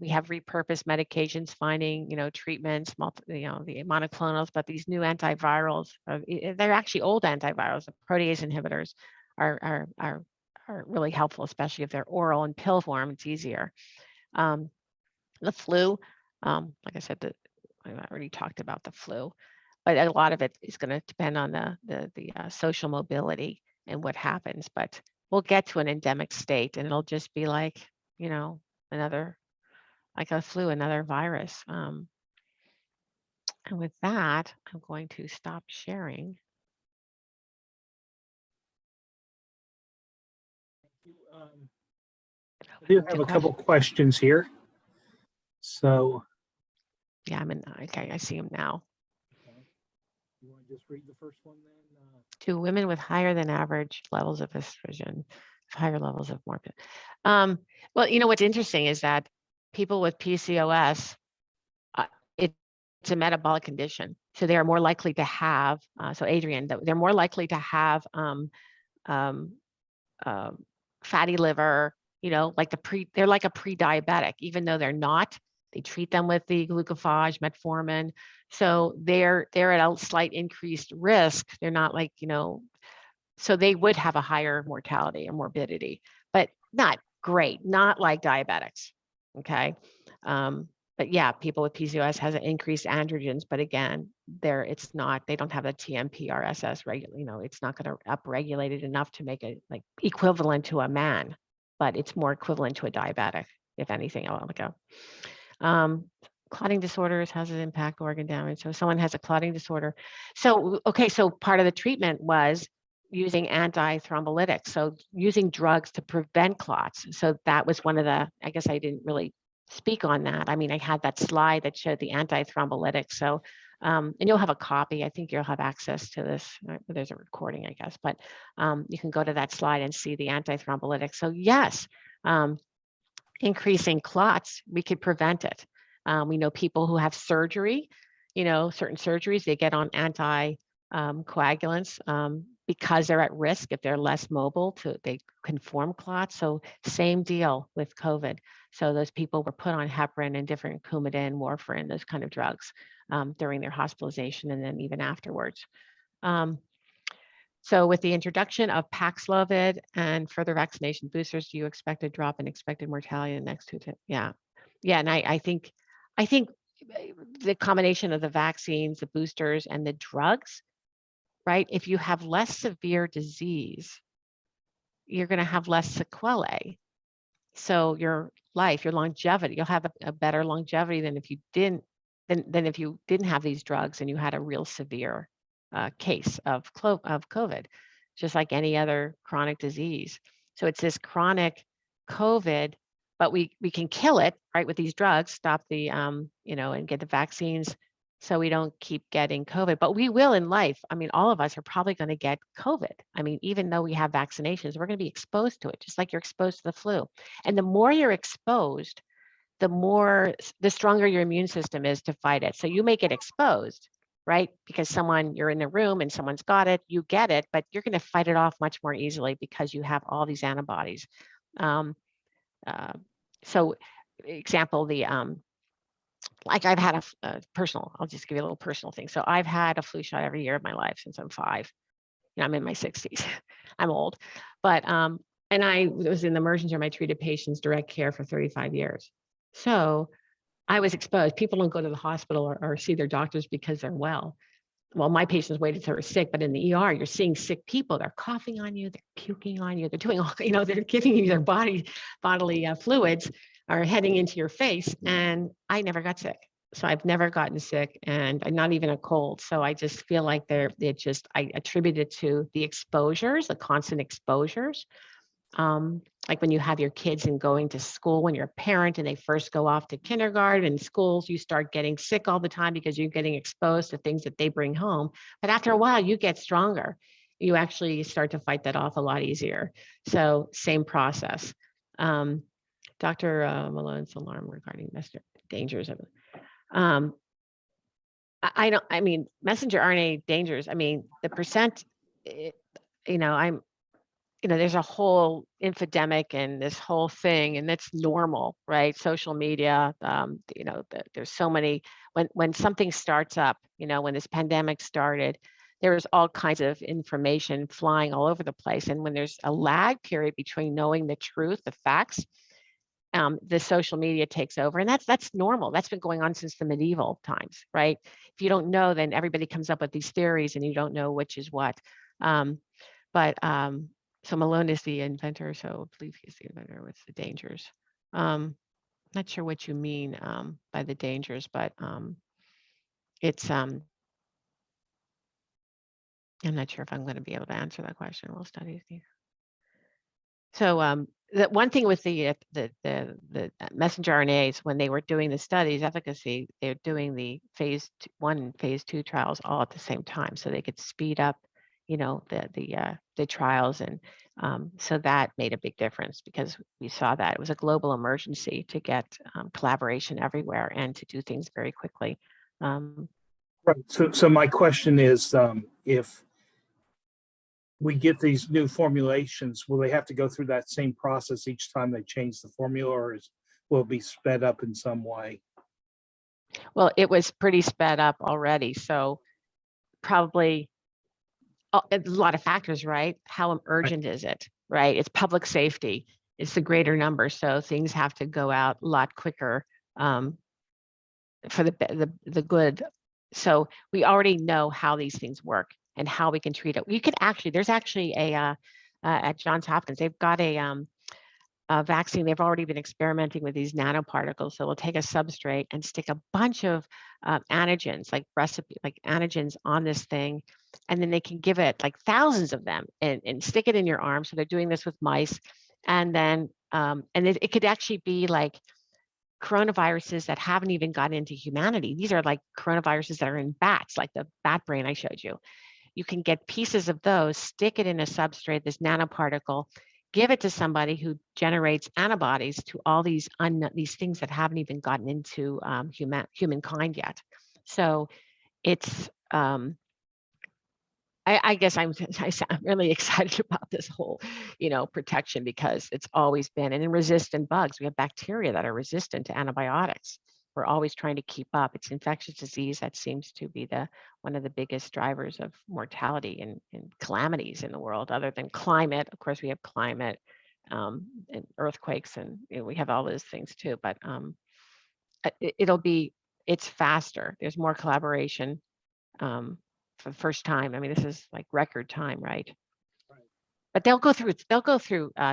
We have repurposed medications, finding, treatments, the monoclonals, but these new antivirals, they're actually old antivirals. The protease inhibitors are really helpful, especially if they're oral and pill form. It's easier. The flu, like I said, I already talked about the flu, but a lot of it is going to depend on the social mobility and what happens. But we'll get to an endemic state, and it'll just be like, another. Like a flu, another virus. And with that, I'm going to stop sharing. I do have a couple questions here. So. Yeah, okay, I see them now. Okay. You want to just read the first one then? To women with higher than average levels of estrogen, higher levels of morbid. Well, what's interesting is that people with PCOS, it's a metabolic condition. So they are more likely to have, so Adrian, they're more likely to have fatty liver, they're like a pre-diabetic, even though they're not. They treat them with the glucophage, metformin. So they're at a slight increased risk. They're not so they would have a higher mortality or morbidity, but not great, not like diabetics. Okay. But yeah, people with PCOS has increased androgens, but again, they don't have the TMPRSS regular, it's not going to upregulate it enough to make it equivalent to a man, but it's more equivalent to a diabetic, if anything. Clotting disorders has an impact organ damage. So if someone has a clotting disorder. So part of the treatment was using antithrombolytics. So using drugs to prevent clots. So that was one of I guess I didn't really speak on that. I had that slide that showed the antithrombolytics. So, and you'll have a copy. I think you'll have access to this. There's a recording, I guess, but you can go to that slide and see the antithrombolytics. So yes, increasing clots, we could prevent it. We know people who have surgery certain surgeries, they get on anti-coagulants because they're at risk if they're less mobile, they can form clots. So same deal with COVID. So those people were put on heparin and different Coumadin, warfarin, those kind of drugs during their hospitalization and then even afterwards. So with the introduction of Paxlovid and further vaccination boosters, do you expect a drop in expected mortality in the next 2 to? Yeah. And I think the combination of the vaccines, the boosters, and the drugs, right? If you have less severe disease, you're going to have less sequelae. So your life, your longevity, you'll have a better longevity than if you didn't have these drugs and you had a real severe case of COVID, just like any other chronic disease. So it's this chronic COVID, but we can kill it, right, with these drugs, stop the, and get the vaccines so we don't keep getting COVID. But we will in life. I mean, all of us are probably going to get COVID. I mean, even though we have vaccinations, we're going to be exposed to it, just like you're exposed to the flu. And the more you're exposed, the stronger your immune system is to fight it. So you may get exposed, right? Because you're in the room and someone's got it, you get it, but you're going to fight it off much more easily because you have all these antibodies. So example, like I've had a personal, I'll just give you a little personal thing. So I've had a flu shot every year of my life since I'm 5. I'm in my 60s. I'm old, but and I was in the emergency room. I treated patients direct care for 35 years. So I was exposed. People don't go to the hospital or see their doctors because they're well. Well, my patients waited till they were sick, but in the ER, you're seeing sick people. They're coughing on you, they're puking on you, they're doing all, they're giving you their bodily fluids are heading into your face. And I never got sick. So I've never gotten sick and not even a cold. So I just feel like I attribute it to the exposures, the constant exposures. Like when you have your kids and going to school, when you're a parent and they first go off to kindergarten and schools, you start getting sick all the time because you're getting exposed to things that they bring home. But after a while, you get stronger. You actually start to fight that off a lot easier. So same process. Dr. Malone's alarm regarding dangers of messenger RNA dangers. I mean, the percent, there's a whole infodemic and this whole thing, and that's normal, right? Social media, there's so many, when something starts up, when this pandemic started, there was all kinds of information flying all over the place. And when there's a lag period between knowing the truth, the facts, the social media takes over, and that's normal. That's been going on since the medieval times, right? If you don't know, then everybody comes up with these theories and you don't know which is what. So Malone is the inventor, so I believe he's the inventor. What's the dangers? Not sure what you mean by the dangers, but it's I'm not sure if I'm going to be able to answer that question. We'll study it. So the one thing with the messenger RNAs, when they were doing the studies, efficacy, they're doing the phase 1 and phase 2 trials all at the same time, so they could speed up, the trials, and so that made a big difference because we saw that it was a global emergency to get collaboration everywhere and to do things very quickly. Right. So my question is, if we get these new formulations, will they have to go through that same process each time they change the formula, or will it be sped up in some way? Well, it was pretty sped up already, so probably a lot of factors, right? How urgent is it, right? It's public safety. It's the greater number, so things have to go out a lot quicker for the good. So we already know how these things work and how we can treat it. There's actually at Johns Hopkins, they've got a vaccine. They've already been experimenting with these nanoparticles. So we'll take a substrate and stick a bunch of antigens, like antigens on this thing, and then they can give it like thousands of them and stick it in your arm. So they're doing this with mice, and then it could actually be like coronaviruses that haven't even gotten into humanity. These are like coronaviruses that are in bats, like the bat brain I showed you. You can get pieces of those, stick it in a substrate, this nanoparticle, give it to somebody who generates antibodies to all these things that haven't even gotten into humankind yet. So it's, I guess I'm really excited about this whole, protection, because it's always been, and in resistant bugs, we have bacteria that are resistant to antibiotics. We're always trying to keep up. It's infectious disease that seems to be one of the biggest drivers of mortality and calamities in the world, other than climate. Of course, we have climate and earthquakes, and we have all those things too. But it's faster. There's more collaboration. For the first time. I mean, this is like record time, right? Right. But they'll go through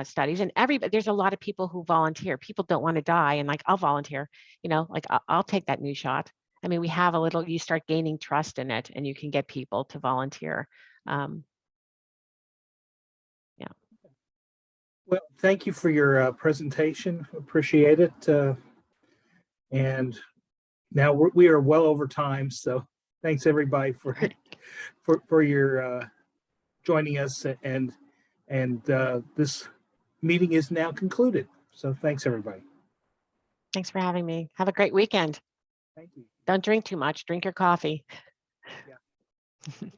studies, and there's a lot of people who volunteer. People don't want to die, and like, I'll volunteer, like I'll take that new shot. I mean, you start gaining trust in it, and you can get people to volunteer. Yeah. Well, thank you for your presentation. Appreciate it. And now we are well over time, so thanks everybody for your joining us, and this meeting is now concluded. So thanks everybody. Thanks for having me. Have a great weekend. Thank you. Don't drink too much. Drink your coffee. Yeah.